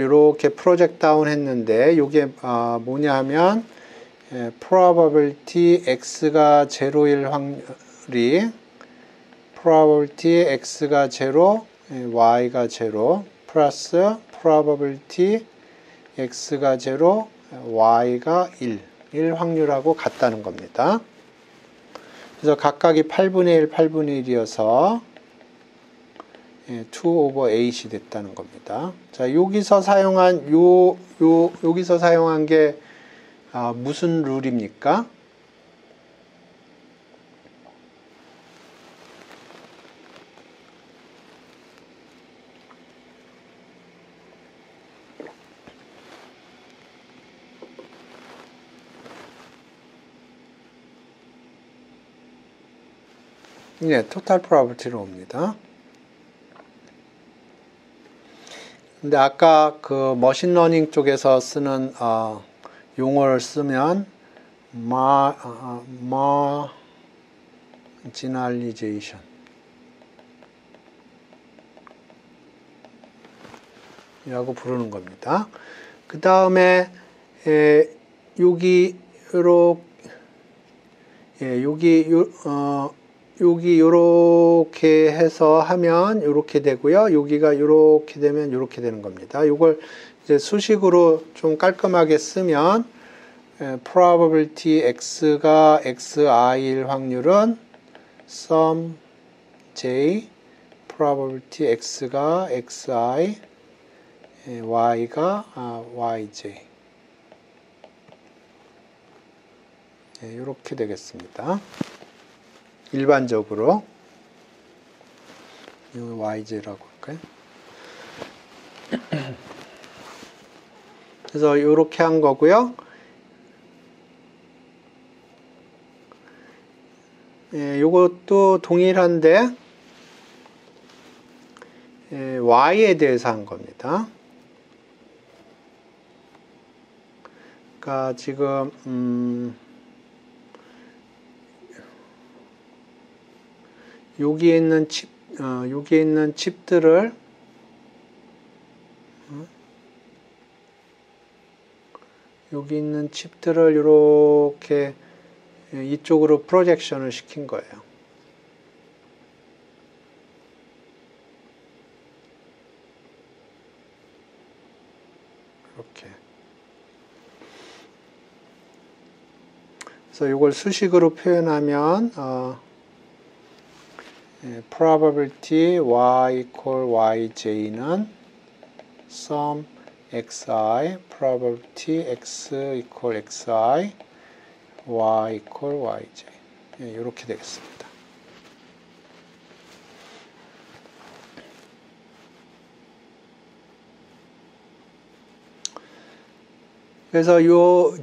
이렇게 프로젝트 다운 했는데 이게 뭐냐 하면 probability x가 0일 확률이 probability x가 0, y가 0 플러스 probability x가 0, y가 1 확률하고 같다는 겁니다. 그래서 각각이 8분의 1, 8분의 1이어서 2 over 8이 됐다는 겁니다. 자, 여기서 사용한 여기서 사용한 게 무슨 룰입니까? 네, 토탈 프로버티로 옵니다. 근데 아까 그 머신러닝 쪽에서 쓰는 용어를 쓰면 marginalization 이라고 부르는 겁니다. 그 다음에 여기 요렇게 해서 하면 요렇게 되고요. 여기가 요렇게 되면 요렇게 되는 겁니다. 요걸 이제 수식으로 좀 깔끔하게 쓰면 probability x가 xi일 확률은 sum j, probability x가 xi, y가 yj 이렇게 되겠습니다. 일반적으로 yj라고 할까요? 그래서 이렇게 한 거고요. 이것도 동일한데 y에 대해서 한 겁니다. 그러니까 지금 여기에 있는 칩들을 여기 있는 칩들을 이렇게 이쪽으로 프로젝션을 시킨 거예요. 이렇게. 그래서 이걸 수식으로 표현하면 probability y equal yj는 sum xi, probability x equal xi, y equal yj. 이렇게 되겠습니다. 그래서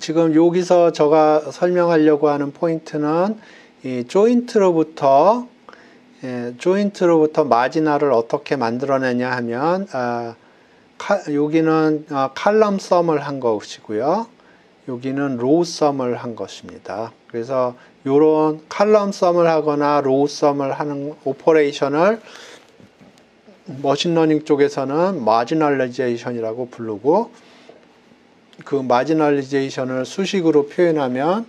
지금 여기서 제가 설명하려고 하는 포인트는 이 조인트로부터 마지널을 어떻게 만들어내냐 하면 여기는 칼럼 썸을 한 것이고요. 여기는 로우 썸을 한 것입니다. 그래서 이런 칼럼 썸을 하거나 로우 썸을 하는 오퍼레이션을 머신러닝 쪽에서는 마지널리제이션이라고 부르고, 그 마지널리제이션을 수식으로 표현하면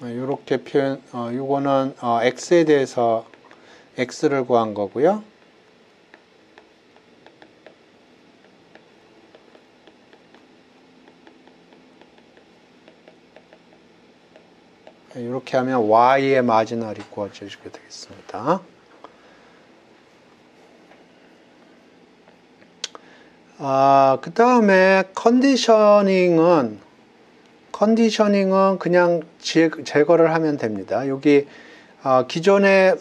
이렇게 표현, 이거는 x에 대해서 x를 구한 거고요. 이렇게 하면 y의 마지널이 구해지게 되겠습니다. 그 다음에 컨디셔닝은 그냥 제거를 하면 됩니다. 여기 기존에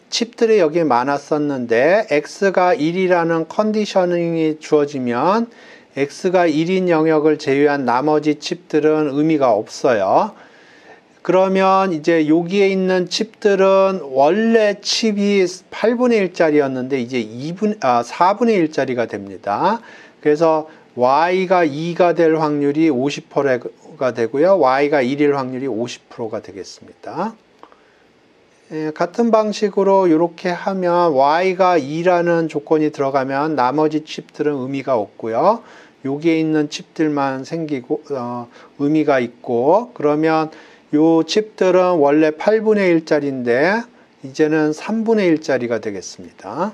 칩들이 여기 많았었는데 x가 1이라는 컨디셔닝이 주어지면 x가 1인 영역을 제외한 나머지 칩들은 의미가 없어요. 그러면 이제 여기에 있는 칩들은 원래 칩이 8분의 1짜리였는데 이제 4분의 1짜리가 됩니다. 그래서 y가 2가 될 확률이 50%가 되고요. y가 1일 확률이 50%가 되겠습니다. 같은 방식으로 이렇게 하면 y가 2라는 조건이 들어가면 나머지 칩들은 의미가 없고요. 여기에 있는 칩들만 생기고 의미가 있고, 그러면 요 칩들은 원래 8분의 1짜리인데 이제는 3분의 1짜리가 되겠습니다.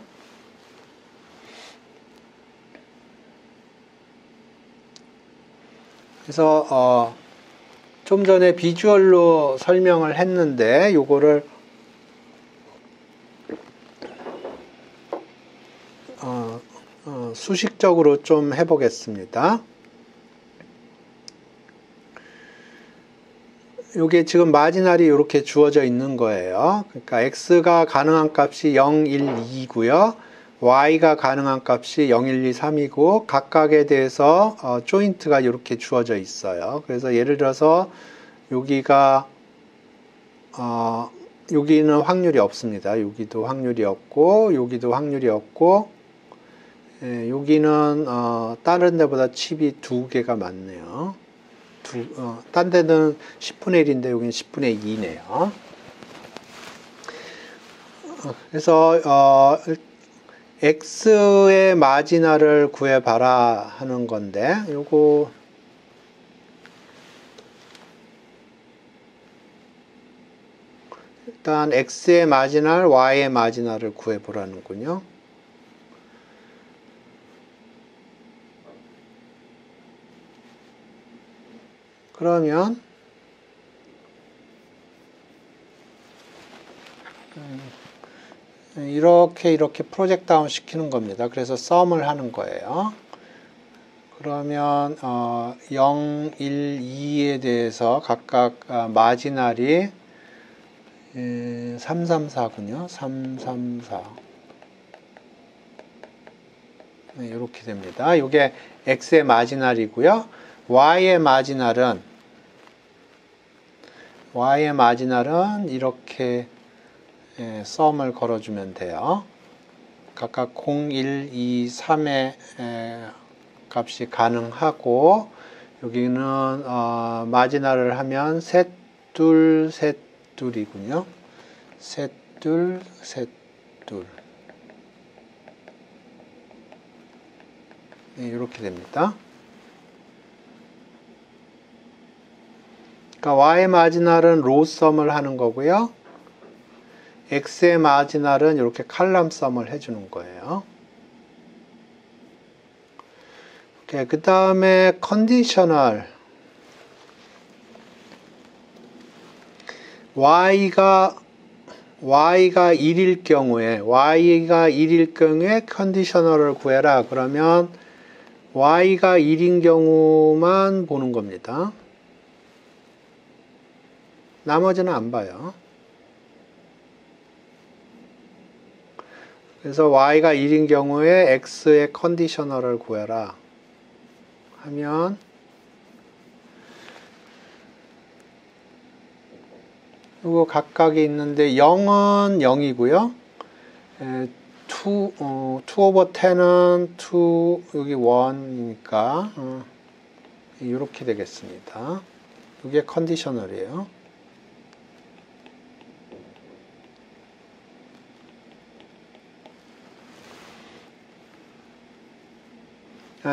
그래서 좀 전에 비주얼로 설명을 했는데 요거를 수식적으로 좀 해보겠습니다. 요게 지금 마지널이 이렇게 주어져 있는 거예요. 그러니까 x가 가능한 값이 0, 1, 2고요. y가 가능한 값이 0, 1, 2, 3이고 각각에 대해서 조인트가 이렇게 주어져 있어요. 그래서 예를 들어서 여기가 여기는 확률이 없습니다. 여기도 확률이 없고 여기도 확률이 없고, 여기는 다른 데보다 칩이 2개가 많네요. 딴 데는 10분의 1인데 여기는 10분의 2네요. 그래서 x의 마지널을 구해봐라 하는 건데, 요거 일단 x의 마지널, y의 마지널을 구해보라는군요. 그러면 이렇게 프로젝트 다운 시키는 겁니다. 그래서 썸을 하는 거예요. 그러면 0, 1, 2에 대해서 각각 마지널이 3, 3, 4군요. 3, 3, 4. 이렇게 됩니다. 이게 x의 마지널이고요. y의 마지널은 이렇게 썸을 걸어주면 돼요. 각각 0, 1, 2, 3의 값이 가능하고, 여기는 마지널을 하면 셋, 둘, 셋, 둘이군요. 셋, 둘, 셋, 둘. 이렇게 됩니다. 그러니까 y의 마지널은 로우 썸을 하는 거고요. x의 마지널은 이렇게 칼럼 썸을 해주는 거예요. 그 다음에 컨디셔널. y가 1일 경우에 컨디셔널을 구해라. 그러면 y가 1인 경우만 보는 겁니다. 나머지는 안 봐요. 그래서 y가 1인 경우에 x의 컨디셔널을 구해라 하면 이거 각각이 있는데 0은 0이고요. 2 over 10은 2 여기 1이니까 이렇게 되겠습니다. 이게 컨디셔널이에요.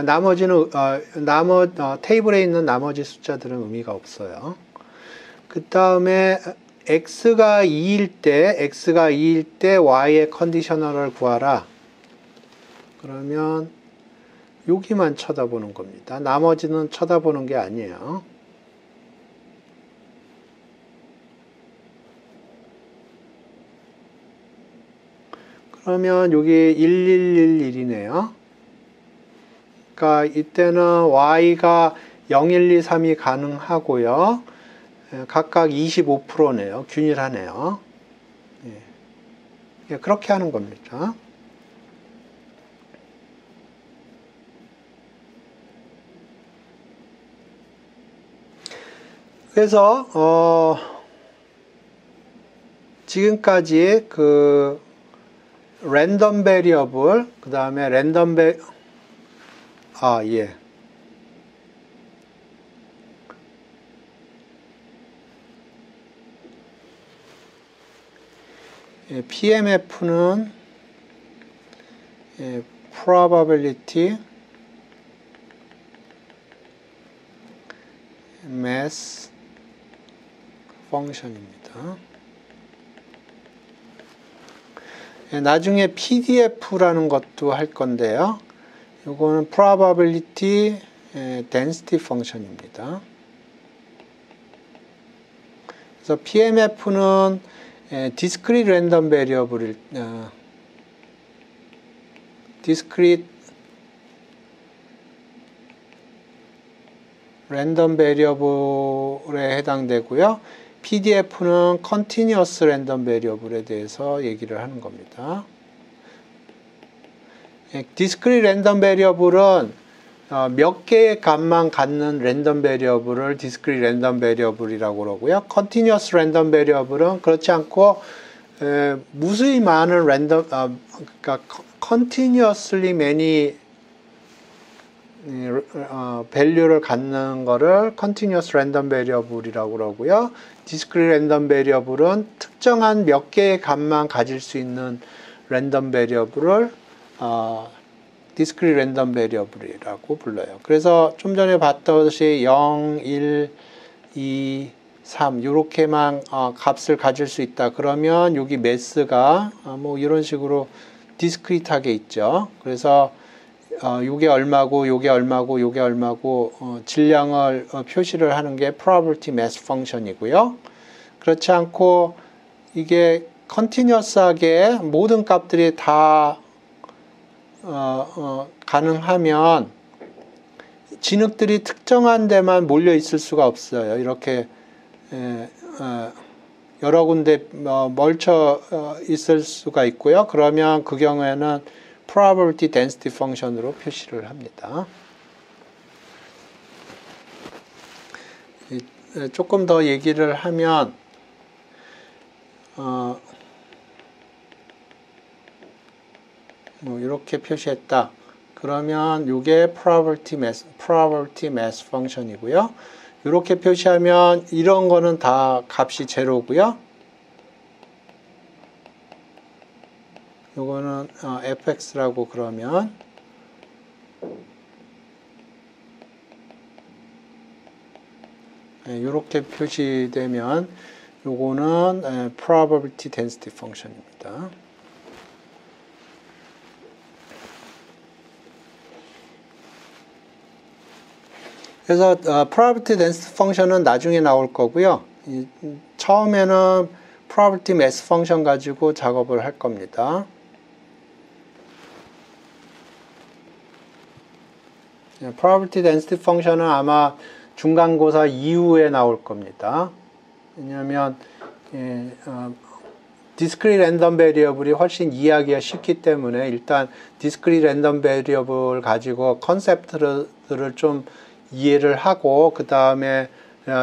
나머지는 테이블에 있는 나머지 숫자들은 의미가 없어요. 그 다음에 x가 2일 때 y의 컨디셔널을 구하라. 그러면 여기만 쳐다보는 겁니다. 나머지는 쳐다보는 게 아니에요. 그러면 여기 1111이네요. 그러니까 이때는 y가 0, 1, 2, 3이 가능하고요. 각각 25%네요. 균일하네요. 예, 그렇게 하는 겁니다. 그래서 지금까지 그 랜덤 베리어블, 그 다음에 예. PMF는 probability mass function입니다. 나중에 PDF라는 것도 할 건데요. 이거는 probability density function입니다. 그래서 PMF는 discrete random variable, discrete random variable에 해당되고요. PDF는 continuous random variable에 대해서 얘기를 하는 겁니다. discrete random variable은 몇 개의 값만 갖는 랜덤 베리어블을 discrete random variable이라고 그러고요. continuous random variable은 그렇지 않고 무수히 많은 그러니까 continuously many value를 갖는 거를 continuous random variable이라고 그러고요. discrete random variable은 특정한 몇 개의 값만 가질 수 있는 랜덤 베리어블을 discrete random variable이라고 불러요. 그래서 좀 전에 봤듯이 0, 1, 2, 3 이렇게만 값을 가질 수 있다. 그러면 여기 매스가 뭐 이런 식으로 디스크리트하게 있죠. 그래서 요게 얼마고 요게 얼마고 요게 얼마고 질량을 표시를 하는 게 probability mass function이고요. 그렇지 않고 이게 continuous하게 모든 값들이 다 가능하면 진흙들이 특정한 데만 몰려 있을 수가 없어요. 이렇게 여러 군데 멀쳐 있을 수가 있고요. 그러면 그 경우에는 probability density function으로 표시를 합니다. 조금 더 얘기를 하면 뭐 이렇게 표시했다. 그러면 이게 probability mass function이고요. 이렇게 표시하면 이런 거는 다 값이 제로고요. 요거는 fx라고 그러면 이렇게 표시되면 요거는 probability density function입니다. 그래서 probability density function은 나중에 나올 거고요. 처음에는 probability mass function 가지고 작업을 할 겁니다. probability density function은 아마 중간고사 이후에 나올 겁니다. 왜냐하면 discrete random variable이 훨씬 이해하기가 쉽기 때문에 일단 discrete random variable 가지고 컨셉트를 좀 이해를 하고 그 다음에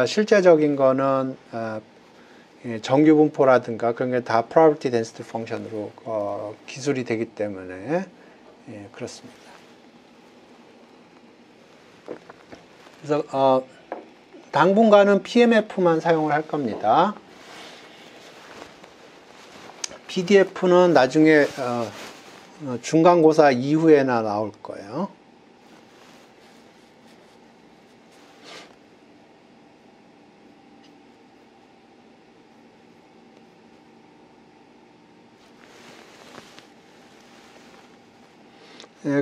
실제적인 거는 정규분포라든가 그런 게 다 probability density function으로 기술이 되기 때문에 그렇습니다. 그래서 당분간은 PMF만 사용을 할 겁니다. PDF는 나중에 중간고사 이후에나 나올 거예요.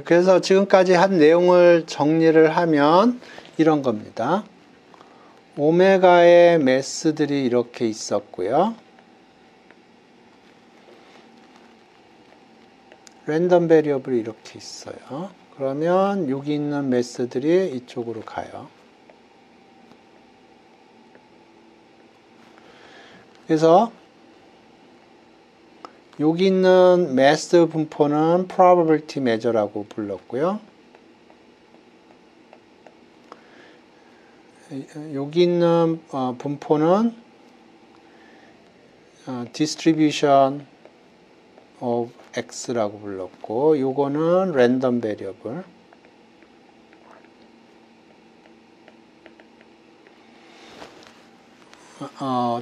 그래서 지금까지 한 내용을 정리를 하면 이런 겁니다. 오메가의 매스들이 이렇게 있었고요. 랜덤 베리어블이 이렇게 있어요. 그러면 여기 있는 매스들이 이쪽으로 가요. 그래서 여기 있는 매스 분포는 probability measure라고 불렀고요. 여기 있는 분포는 distribution of x라고 불렀고, 요거는 random variable.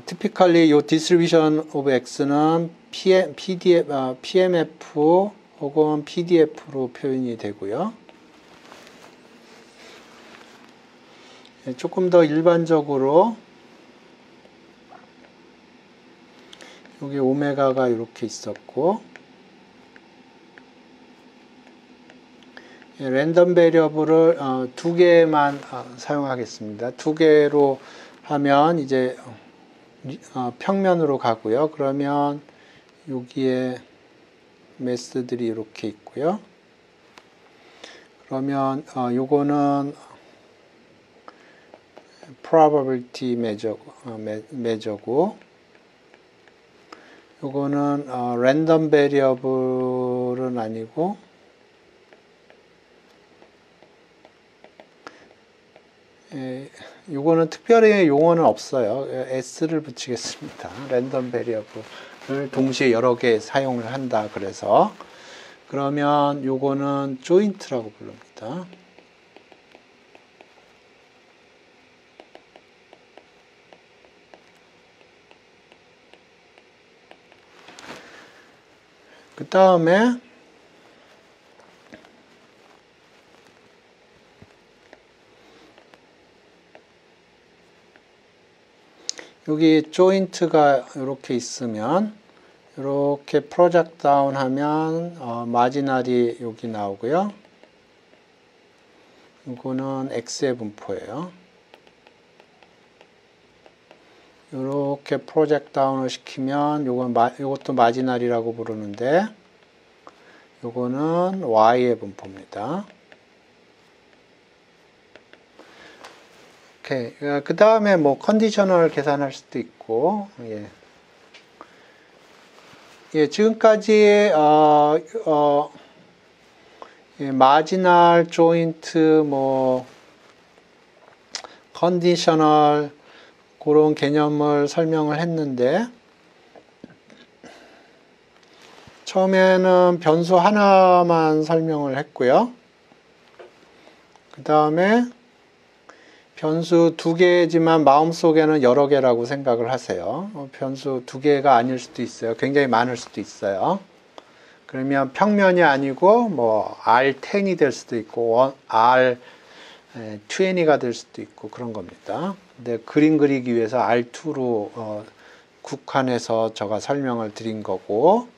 typically 요 distribution of x는 PMF 혹은 PDF로 표현이 되고요. 조금 더 일반적으로 여기 오메가가 이렇게 있었고, 랜덤 베리어블을 두 개만 사용하겠습니다. 두 개로 하면 이제 평면으로 가고요. 그러면 여기에 매스들이 이렇게 있고요. 그러면 요거는 probability measure고 요거는 random variable은 아니고 요거는 특별히 용어는 없어요. s를 붙이겠습니다. random variable을 동시에 여러 개 사용을 한다 그래서 그러면 요거는 joint라고 부릅니다. 그 다음에 여기 조인트가 이렇게 있으면 이렇게 프로젝트 다운 하면 마지널이 여기 나오고요. 이거는 x의 분포예요. 이렇게 프로젝트 다운을 시키면 요것도 마지널이라고 부르는데 요거는 y의 분포입니다. 오케이. 그 다음에 뭐 컨디셔널 계산할 수도 있고, 지금까지 마지널, 조인트, 뭐 컨디셔널 그런 개념을 설명을 했는데 처음에는 변수 하나만 설명을 했고요. 그 다음에 변수 두 개지만 마음속에는 여러 개라고 생각을 하세요. 변수 두 개가 아닐 수도 있어요. 굉장히 많을 수도 있어요. 그러면 평면이 아니고 뭐 R10이 될 수도 있고 R20가 될 수도 있고 그런 겁니다. 근데 그림 그리기 위해서 R2로 국한해서 제가 설명을 드린 거고,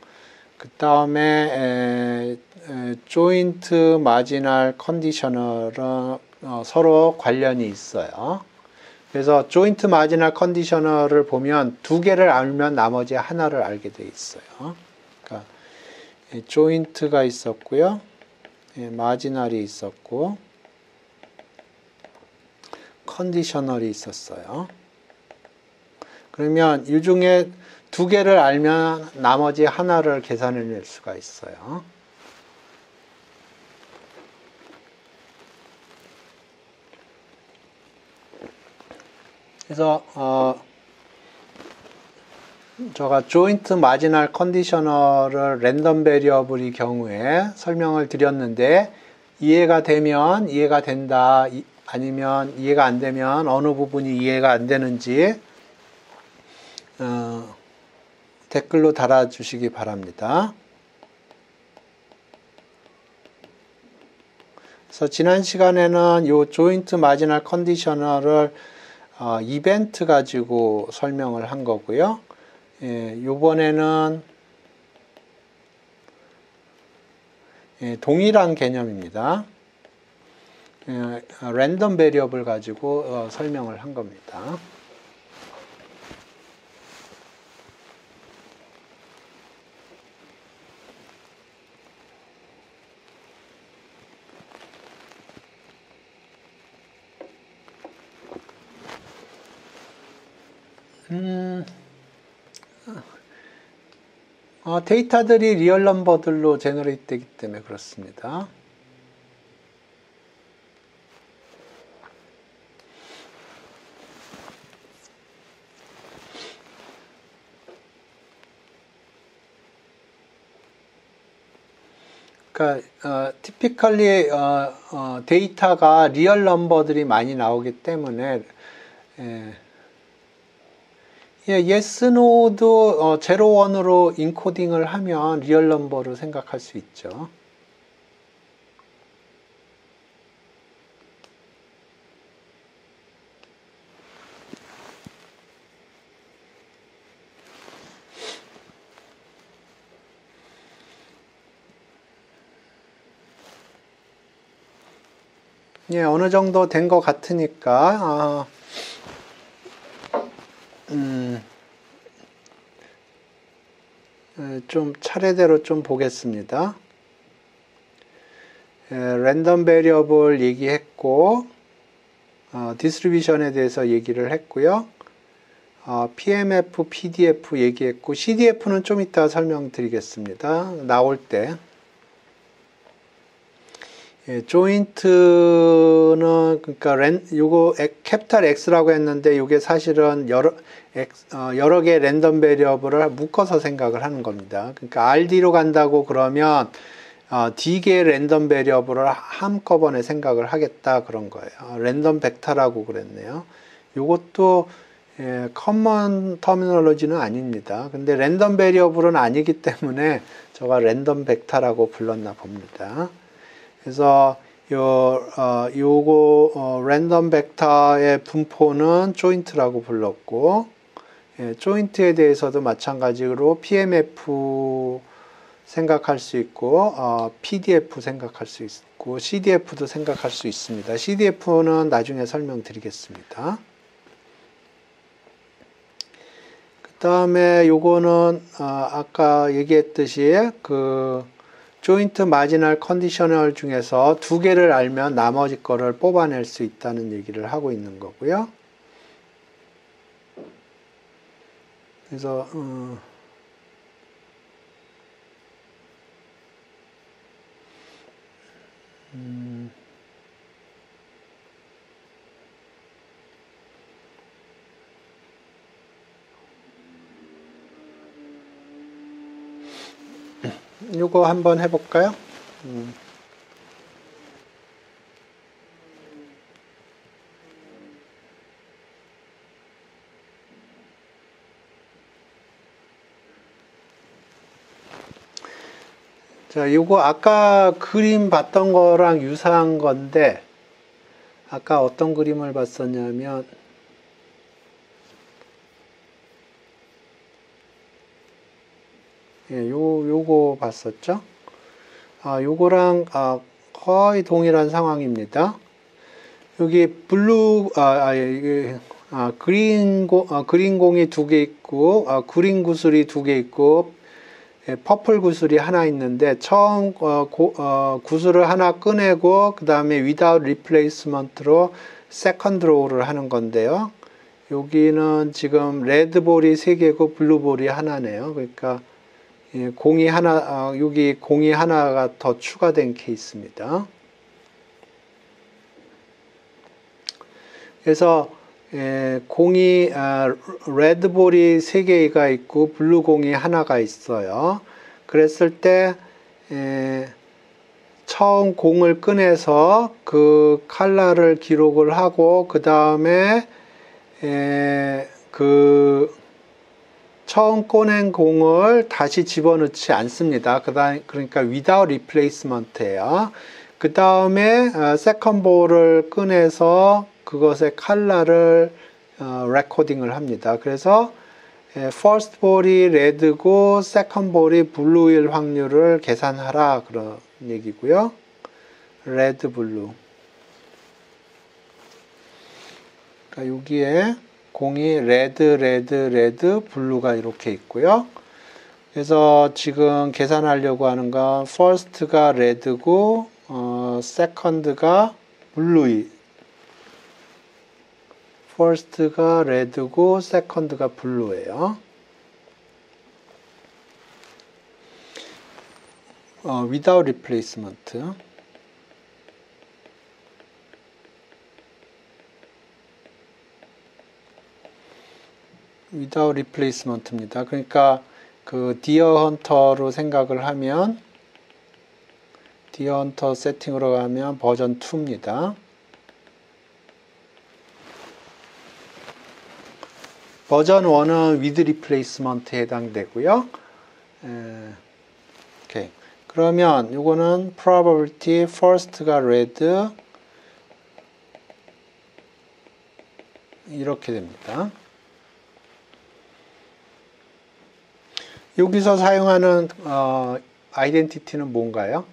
그 다음에 조인트 마지널 컨디셔널은 서로 관련이 있어요. 그래서 조인트 마지널 컨디셔널을 보면 두 개를 알면 나머지 하나를 알게 돼 있어요. 그러니까 조인트가 있었고요, 마지널이 있었고, 컨디셔널이 있었어요. 그러면 이 중에 두 개를 알면 나머지 하나를 계산해낼 수가 있어요. 그래서 제가 조인트 마지널 컨디셔널을 랜덤 베리어블의 경우에 설명을 드렸는데, 이해가 되면 이해가 된다, 아니면 이해가 안 되면 어느 부분이 이해가 안 되는지 댓글로 달아주시기 바랍니다. 그래서 지난 시간에는 이 조인트 마지널 컨디셔널을 이벤트 가지고 설명을 한 거고요. 이번에는 동일한 개념입니다. 랜덤 베리어블 가지고 설명을 한 겁니다. 데이터들이 리얼 넘버들로 제너레이트 되기 때문에 그렇습니다. 그러니까 typically 데이터가 리얼 넘버들이 많이 나오기 때문에 yes, no도 0, 1으로 인코딩을 하면 리얼 넘버로 생각할 수 있죠. 어느 정도 된 것 같으니까 좀 차례대로 좀 보겠습니다. 랜덤 베리어블 얘기했고, 디스트리뷰션에 대해서 얘기를 했고요. PMF, PDF 얘기했고, CDF는 좀 이따 설명드리겠습니다. 나올 때. 조인트는 그러니까 요거 캐피탈 X라고 했는데 이게 사실은 여러 개의 랜덤 베리어블을 묶어서 생각을 하는 겁니다. 그러니까 RD로 간다고 그러면 D개의 랜덤 베리어블을 한꺼번에 생각을 하겠다 그런 거예요. 랜덤 벡터라고 그랬네요. 요것도 커먼 터미널로지는 아닙니다. 근데 랜덤 베리어블은 아니기 때문에 제가 랜덤 벡터라고 불렀나 봅니다. 그래서 요거 랜덤 벡터의 분포는 조인트라고 불렀고, 조인트에 대해서도 마찬가지로 PMF 생각할 수 있고, PDF 생각할 수 있고, CDF도 생각할 수 있습니다. CDF는 나중에 설명드리겠습니다. 그 다음에 요거는 아까 얘기했듯이 조인트 마지널 컨디셔널 중에서 두 개를 알면 나머지 거를 뽑아낼 수 있다는 얘기를 하고 있는 거고요. 그래서 요거 한번 해볼까요? 자, 요거 아까 그림 봤던 거랑 유사한 건데, 아까 어떤 그림을 봤었냐면, 예, 요거 봤었죠? 요거랑 거의 동일한 상황입니다. 여기 그린 공이 두 개 있고, 그린 구슬이 두 개 있고, 퍼플 구슬이 하나 있는데, 처음 구슬을 하나 꺼내고, 그 다음에 without replacement로 세컨드 로우를 하는 건데요. 여기는 지금 레드 볼이 세 개고 블루 볼이 하나네요. 그러니까 공이 하나, 여기 공이 하나가 더 추가된 케이스입니다. 그래서 공이 레드 볼이 세 개가 있고 블루 공이 하나가 있어요. 그랬을 때 처음 공을 꺼내서 그 컬러를 기록을 하고 그 다음에 그 처음 꺼낸 공을 다시 집어넣지 않습니다. 그러니까 without replacement예요. 그 다음에 세컨드 볼을 꺼내서 그것의 컬러를 레코딩을 합니다. 그래서 first 볼이 레드고 second 볼이 블루일 확률을 계산하라 그런 얘기고요. 레드 블루. 그러니까 여기에 공이 레드, 블루가 이렇게 있고요. 그래서 지금 계산하려고 하는 건 first가 레드고 second가 블루이. first가 레드고 second가 블루예요. without replacement. without replacement입니다. 그러니까 그 디어 헌터로 생각을 하면 디어 헌터 세팅으로 가면 버전 2입니다. 버전 1은 with replacement에 해당되고요. 오케이. 그러면 이거는 probability first가 red 이렇게 됩니다. 여기서 사용하는 아이덴티티는 뭔가요?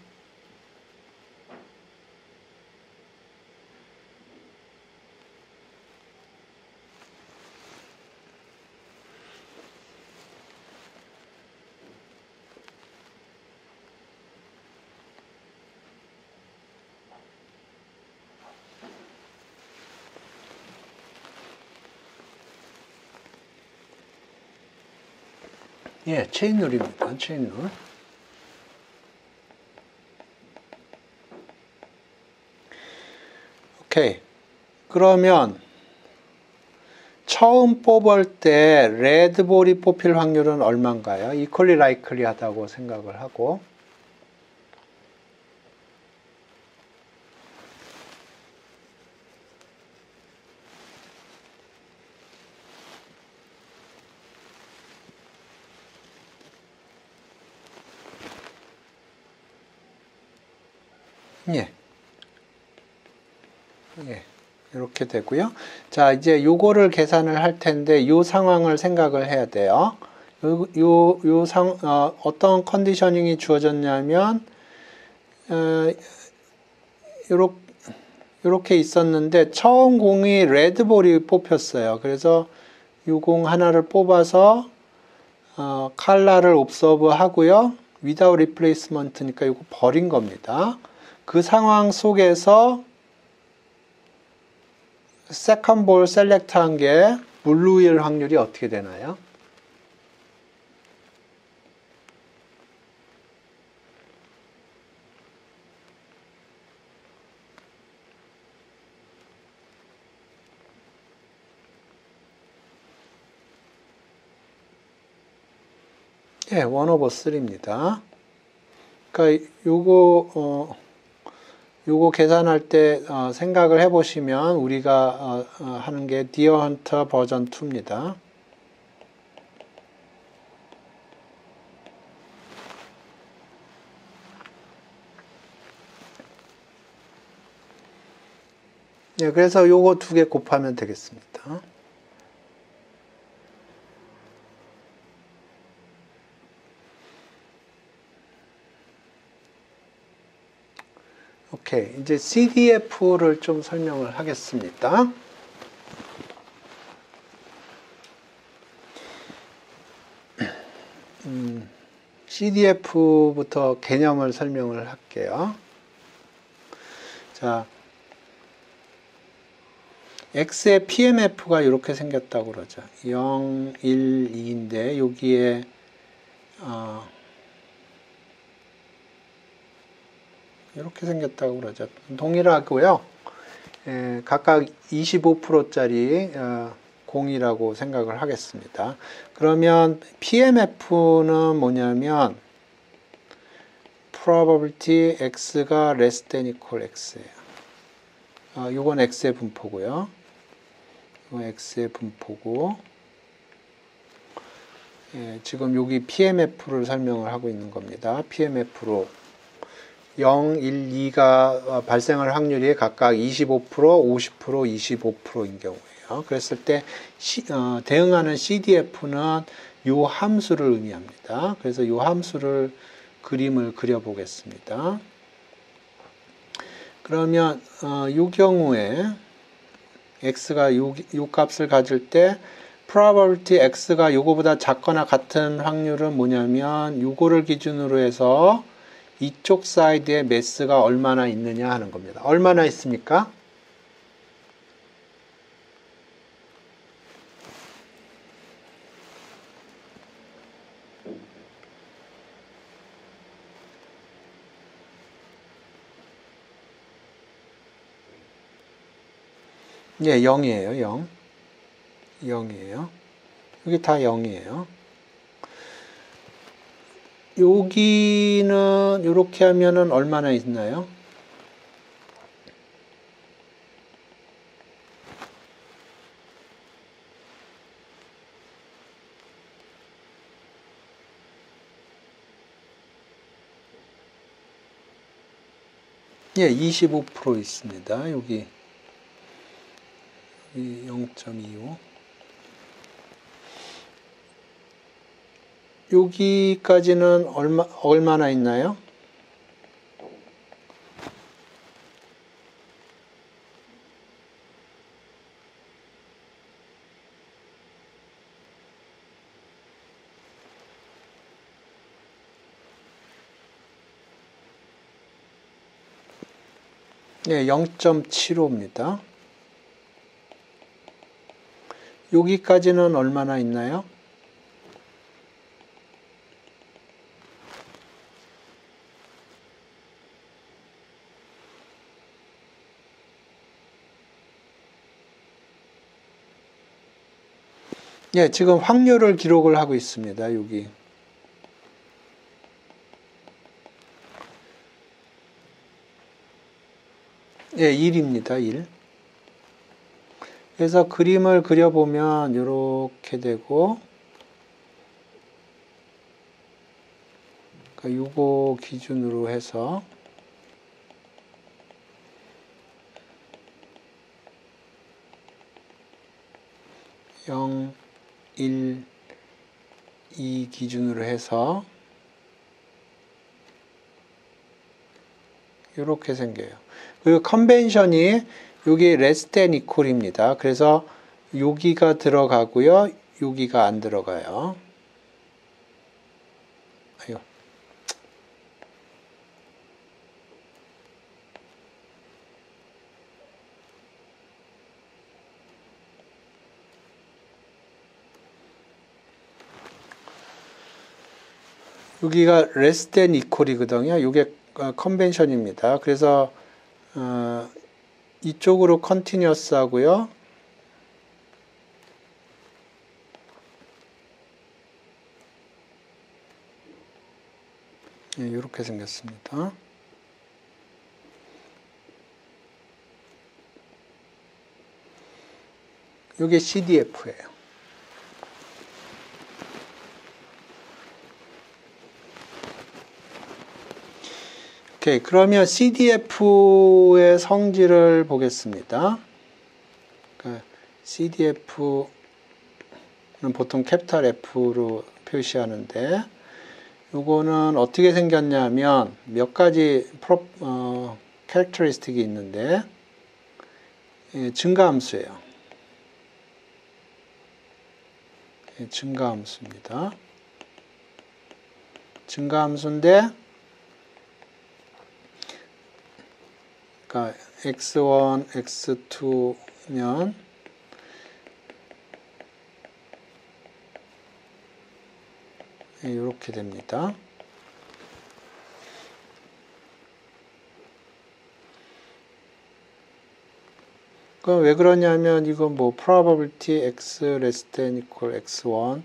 예, 체인룰입니다. 체인룰. 오케이. 그러면 처음 뽑을 때 레드볼이 뽑힐 확률은 얼마인가요? equally likely 하다고 생각을 하고. 예. 예. 이렇게 되고요. 자, 이제 요거를 계산을 할 텐데 요 상황을 생각을 해야 돼요. 어떤 컨디셔닝이 주어졌냐면 요렇게 있었는데 처음 공이 레드볼이 뽑혔어요. 그래서 요 공 하나를 뽑아서 컬러를 옵서브 하고요. without replacement니까 이거 버린 겁니다. 그 상황 속에서 세컨드 볼 셀렉트 한 게 블루일 확률이 어떻게 되나요? 예, 1/3입니다. 그러니까 요거 계산할 때 생각을 해보시면 우리가 하는 게 디어 헌터 버전 2입니다. 예, 그래서 요거 두 개 곱하면 되겠습니다. 오케이. 이제 CDF를 좀 설명을 하겠습니다. CDF부터 개념을 설명을 할게요. 자, X의 PMF가 이렇게 생겼다고 그러죠. 0, 1, 2인데 여기에 이렇게 생겼다고 그러죠. 동일하고요. 각각 25%짜리 공이라고 생각을 하겠습니다. 그러면 PMF는 뭐냐면 probability x가 less than equal x예요. 이건 x의 분포고요. 이건 x의 분포고 지금 여기 PMF를 설명을 하고 있는 겁니다. PMF로 0, 1, 2가 발생할 확률이 각각 25%, 50%, 25%인 경우예요. 그랬을 때 대응하는 CDF는 이 함수를 의미합니다. 그래서 이 함수를 그림을 그려보겠습니다. 그러면 이 경우에 x가 이 값을 가질 때 probability x가 이거보다 작거나 같은 확률은 뭐냐면 이거를 기준으로 해서 이쪽 사이드에 매스가 얼마나 있느냐 하는 겁니다. 얼마나 있습니까? 예, 0이에요. 0. 0이에요. 여기 다 0이에요. 여기는 이렇게 하면은 얼마나 있나요? 예, 25% 있습니다. 여기 0.25. 여기까지는 얼마나 있나요? 네, 0.75입니다. 여기까지는 얼마나 있나요? 예, 지금 확률을 기록을 하고 있습니다. 여기. 예, 1입니다. 1. 그래서 그림을 그려보면 이렇게 되고 그러니까 요거 기준으로 해서 (0, 1, 2) 기준으로 해서 이렇게 생겨요. 그리고 컨벤션이 여기 less than equal입니다. 그래서 여기가 들어가고요. 여기가 안 들어가요. 아유. 여기가 less than equal이거든요. 이게 컨벤션입니다. 그래서 이쪽으로 컨티뉴어스 하고요. 네, 이렇게 생겼습니다. 이게 CDF예요. 오케이, 그러면 CDF의 성질을 보겠습니다. 그러니까 CDF는 보통 캐피탈 F로 표시하는데, 요거는 어떻게 생겼냐면 몇 가지 캐릭터리스틱이 있는데 증가함수예요. 증가함수입니다. 증가함수인데 그러니까 x1, x2면 이렇게 됩니다. 그럼 왜 그러냐면 이건 뭐 probability x less than equal x1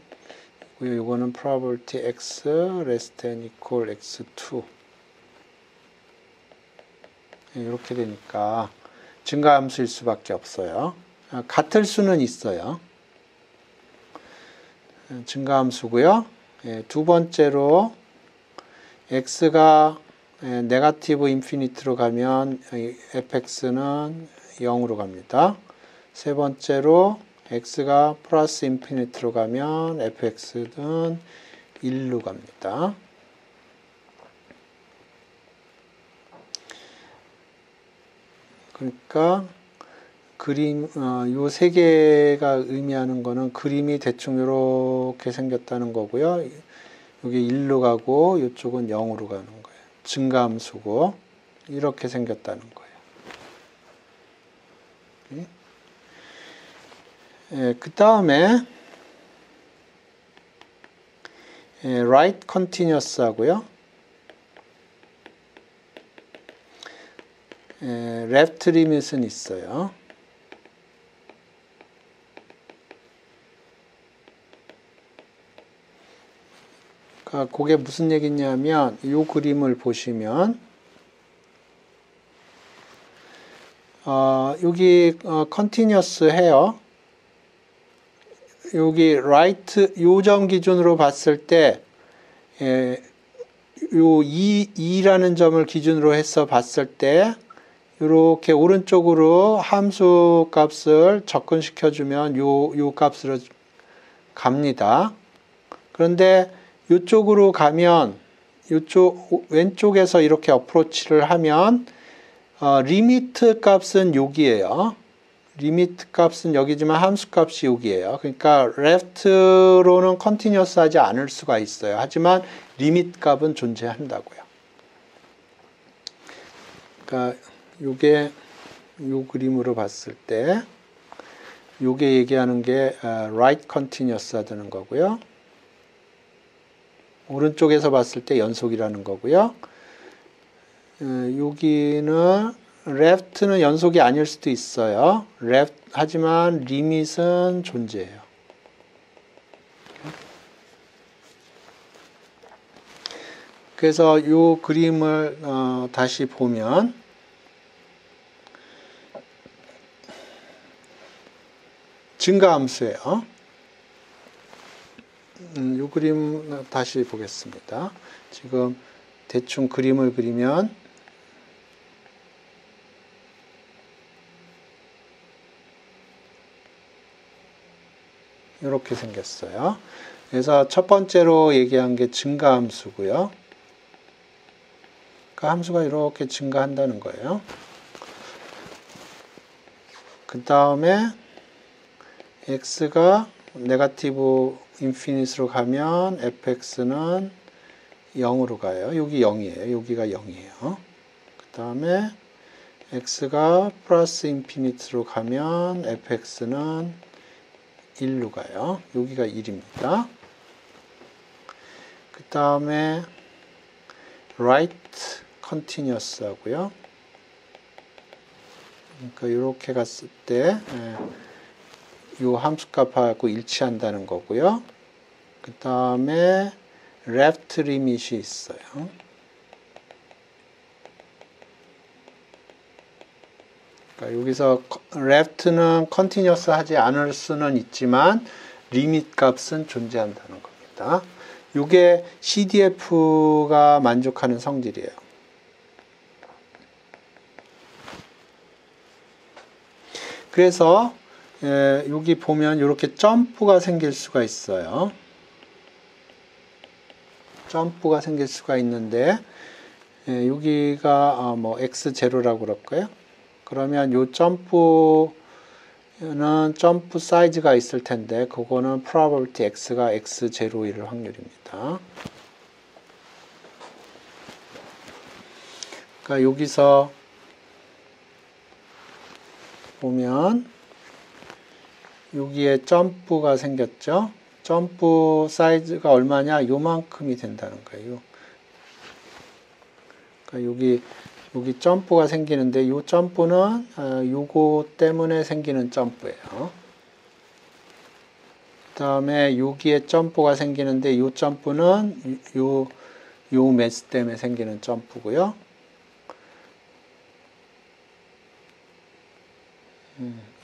이거는 probability x less than equal x2 이렇게 되니까 증가함수일 수밖에 없어요. 같을 수는 있어요. 증가함수고요. 두 번째로 x가 네거티브 인피니트로 가면 fx는 0으로 갑니다. 세 번째로 x가 플러스 인피니트로 가면 fx는 1로 갑니다. 그러니까 그림 요 세 개가 의미하는 거는 그림이 대충 이렇게 생겼다는 거고요. 여기 1로 가고 이쪽은 0으로 가는 거예요. 증가함수고 이렇게 생겼다는 거예요. 그 다음에 right continuous 하고요. left limit은 있어요. 그러니까 그게 무슨 얘기냐면 이 그림을 보시면 여기 continuous 해요. 여기 right 요점 기준으로 봤을 때 요 2라는 점을 기준으로 해서 봤을 때 이렇게 오른쪽으로 함수 값을 접근시켜 주면 요 값으로 갑니다. 그런데 이쪽으로 가면 이쪽 왼쪽에서 이렇게 어프로치를 하면 리미트 값은 여기에요. 리미트 값은 여기지만 함수 값이 여기에요. 그러니까 left로는 컨티뉴어스 하지 않을 수가 있어요. 하지만 리미트 값은 존재한다고요. 그러니까 요게 요 그림으로 봤을 때 요게 얘기하는 게 right continuous 하다는 거고요. 오른쪽에서 봤을 때 연속이라는 거고요. 여기는 left는 연속이 아닐 수도 있어요. left 하지만 limit은 존재해요. 그래서 이 그림을 다시 보면 증가함수예요. 이 그림 다시 보겠습니다. 지금 대충 그림을 그리면 이렇게 생겼어요. 그래서 첫 번째로 얘기한 게 증가함수고요. 그 함수가 이렇게 증가한다는 거예요. 그 다음에 x가 네거티브 인피니트로 가면 fx는 0으로 가요. 여기 0이에요. 여기가 0이에요. 그 다음에 x가 플러스 인피니트로 가면 fx는 1로 가요. 여기가 1입니다. 그 다음에 right continuous 하고요. 그러니까 이렇게 갔을 때 이 함수값하고 일치한다는 거고요. 그 다음에 left limit이 있어요. 그러니까 여기서 left는 continuous 하지 않을 수는 있지만 limit 값은 존재한다는 겁니다. 이게 CDF가 만족하는 성질이에요. 그래서 여기 보면 이렇게 점프가 생길 수가 있어요. 점프가 생길 수가 있는데 예, 여기가 뭐 x0라고 그럴까요? 그러면 요 점프는 점프 사이즈가 있을 텐데 그거는 probability x가 x0일 확률입니다. 그러니까 여기서 보면 여기에 점프가 생겼죠. 점프 사이즈가 얼마냐? 요만큼이 된다는 거예요. 그러니까 여기 점프가 생기는데 요 점프는 요거 때문에 생기는 점프예요. 그 다음에 여기에 점프가 생기는데 요 점프는 요 매스 때문에 생기는 점프고요.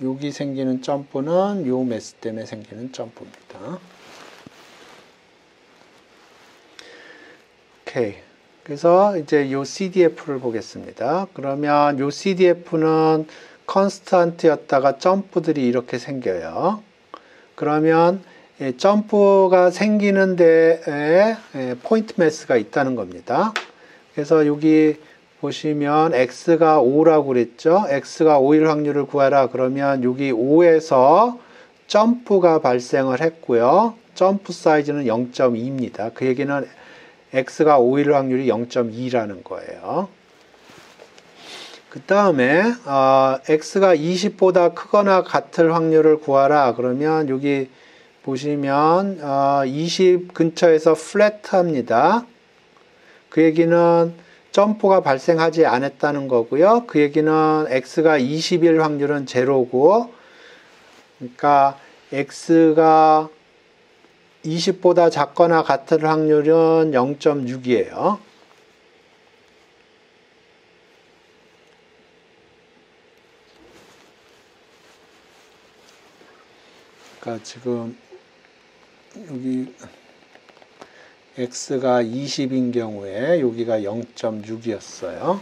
여기 생기는 점프는 요 매스 때문에 생기는 점프입니다. 오케이. 그래서 이제 요 CDF를 보겠습니다. 그러면 요 CDF는 컨스턴트였다가 점프들이 이렇게 생겨요. 그러면 점프가 생기는 데에 포인트 매스가 있다는 겁니다. 그래서 여기 보시면 x가 5라고 그랬죠. x가 5일 확률을 구하라. 그러면 여기 5에서 점프가 발생을 했고요. 점프 사이즈는 0.2입니다. 그 얘기는 x가 5일 확률이 0.2라는 거예요. 그 다음에 x가 20보다 크거나 같을 확률을 구하라. 그러면 여기 보시면 20 근처에서 플랫합니다. 그 얘기는 점프가 발생하지 않았다는 거고요. 그 얘기는 x가 20일 확률은 제로고, 그러니까 x가 20보다 작거나 같을 확률은 0.6이에요. 그러니까 지금 여기 x가 20인 경우에 여기가 0.6이었어요.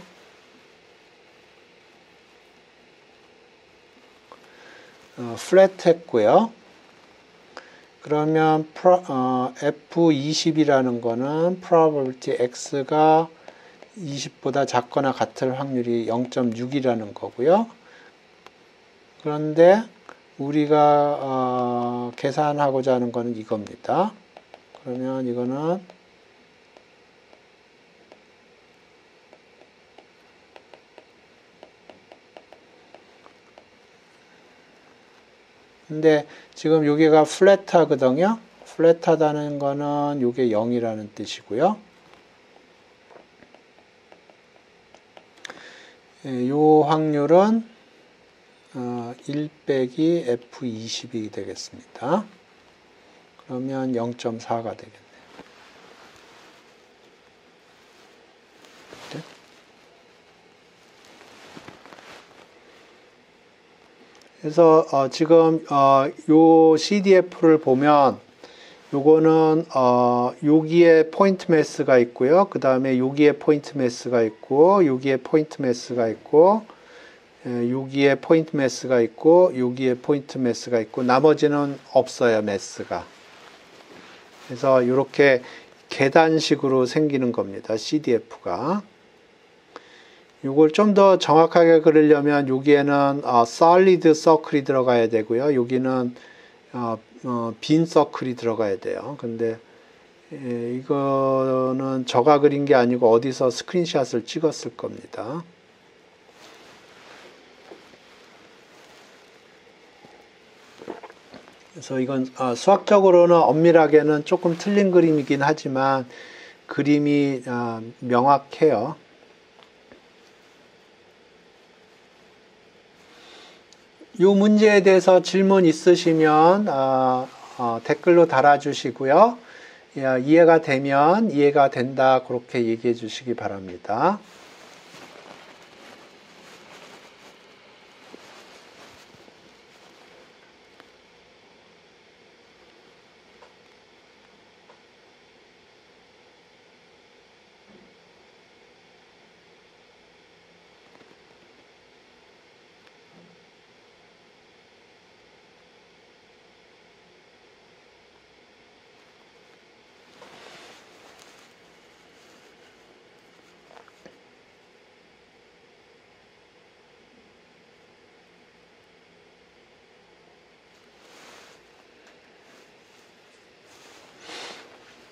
플랫 했고요. 그러면 F20이라는 거는 probability x가 20보다 작거나 같을 확률이 0.6이라는 거고요. 그런데 우리가 계산하고자 하는 거는 이겁니다. 그러면 이거는 근데 지금 여기가 플랫하거든요. 플랫하다는 거는 이게 0이라는 뜻이고요. 이 확률은 1 빼기 F20이 되겠습니다. 그러면 0.4가 되겠네요. 네? 그래서 지금 요 CDF를 보면 요거는 여기에 포인트 매스가 있고요. 그 다음에 여기에 포인트 매스가 있고 여기에 포인트 매스가 있고 여기에 포인트 매스가 있고 여기에 포인트 매스가 있고 나머지는 없어요. 매스가. 그래서 이렇게 계단식으로 생기는 겁니다. CDF가. 이걸 좀 더 정확하게 그리려면 여기에는 solid circle이 들어가야 되고요. 여기는 빈 서클이 들어가야 돼요. 근데 이거는 저가 그린 게 아니고 어디서 스크린샷을 찍었을 겁니다. 그래서 이건 수학적으로는 엄밀하게는 조금 틀린 그림이긴 하지만 그림이 명확해요. 이 문제에 대해서 질문 있으시면 댓글로 달아주시고요. 이해가 되면 이해가 된다 그렇게 얘기해 주시기 바랍니다.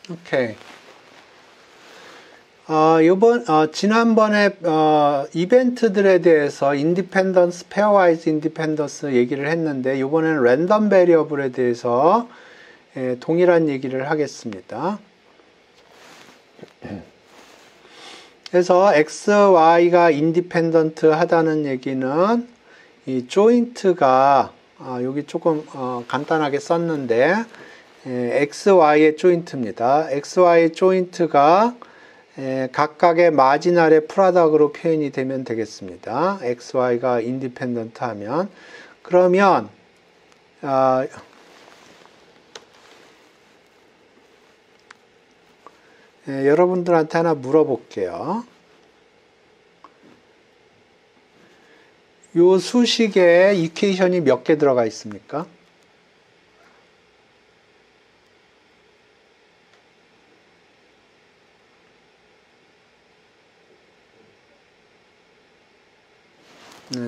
오케이. 지난번에, 이벤트들에 대해서 인디펜던스, 페어와이즈 인디펜던스 얘기를 했는데, 이번에는 랜덤 베리어블에 대해서 동일한 얘기를 하겠습니다. 그래서 x, y가 인디펜던트 하다는 얘기는 이 조인트가 여기 조금 간단하게 썼는데 x, y의 조인트입니다. x, y의 조인트가 각각의 마지널의 프로덕트로 표현이 되면 되겠습니다. x, y가 인디펜던트 하면 그러면 여러분들한테 하나 물어볼게요. 요 수식에 이퀘이션이 몇 개 들어가 있습니까?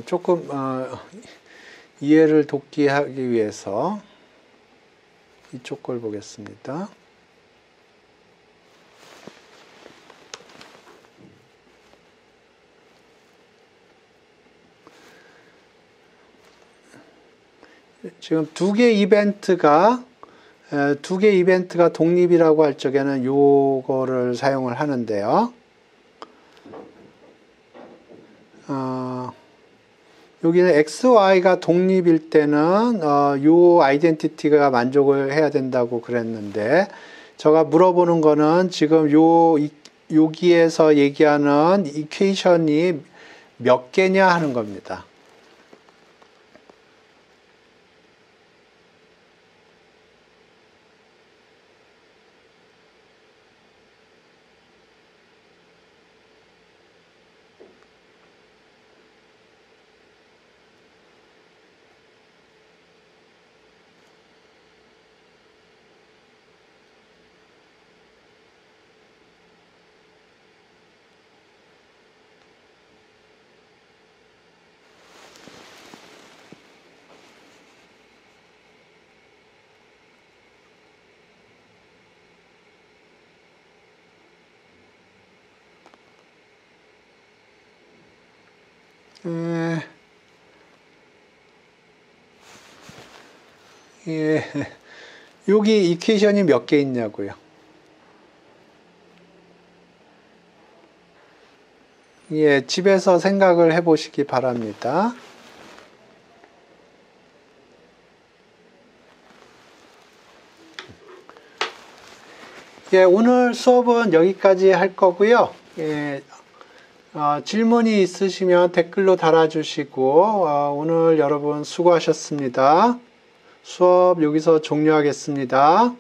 조금 이해를 돕기 하기 위해서 이쪽 걸 보겠습니다. 지금 두 개 이벤트가 독립이라고 할 적에는 요거를 사용을 하는데요. 여기는 x, y가 독립일 때는 요 아이덴티티가 만족을 해야 된다고 그랬는데 제가 물어보는 거는 지금 여기에서 얘기하는 이퀘이션이 몇 개냐 하는 겁니다. 여기 이퀘이션이 몇 개 있냐고요. 집에서 생각을 해보시기 바랍니다. 오늘 수업은 여기까지 할 거고요. 질문이 있으시면 댓글로 달아주시고 오늘 여러분 수고하셨습니다. 수업 여기서 종료하겠습니다.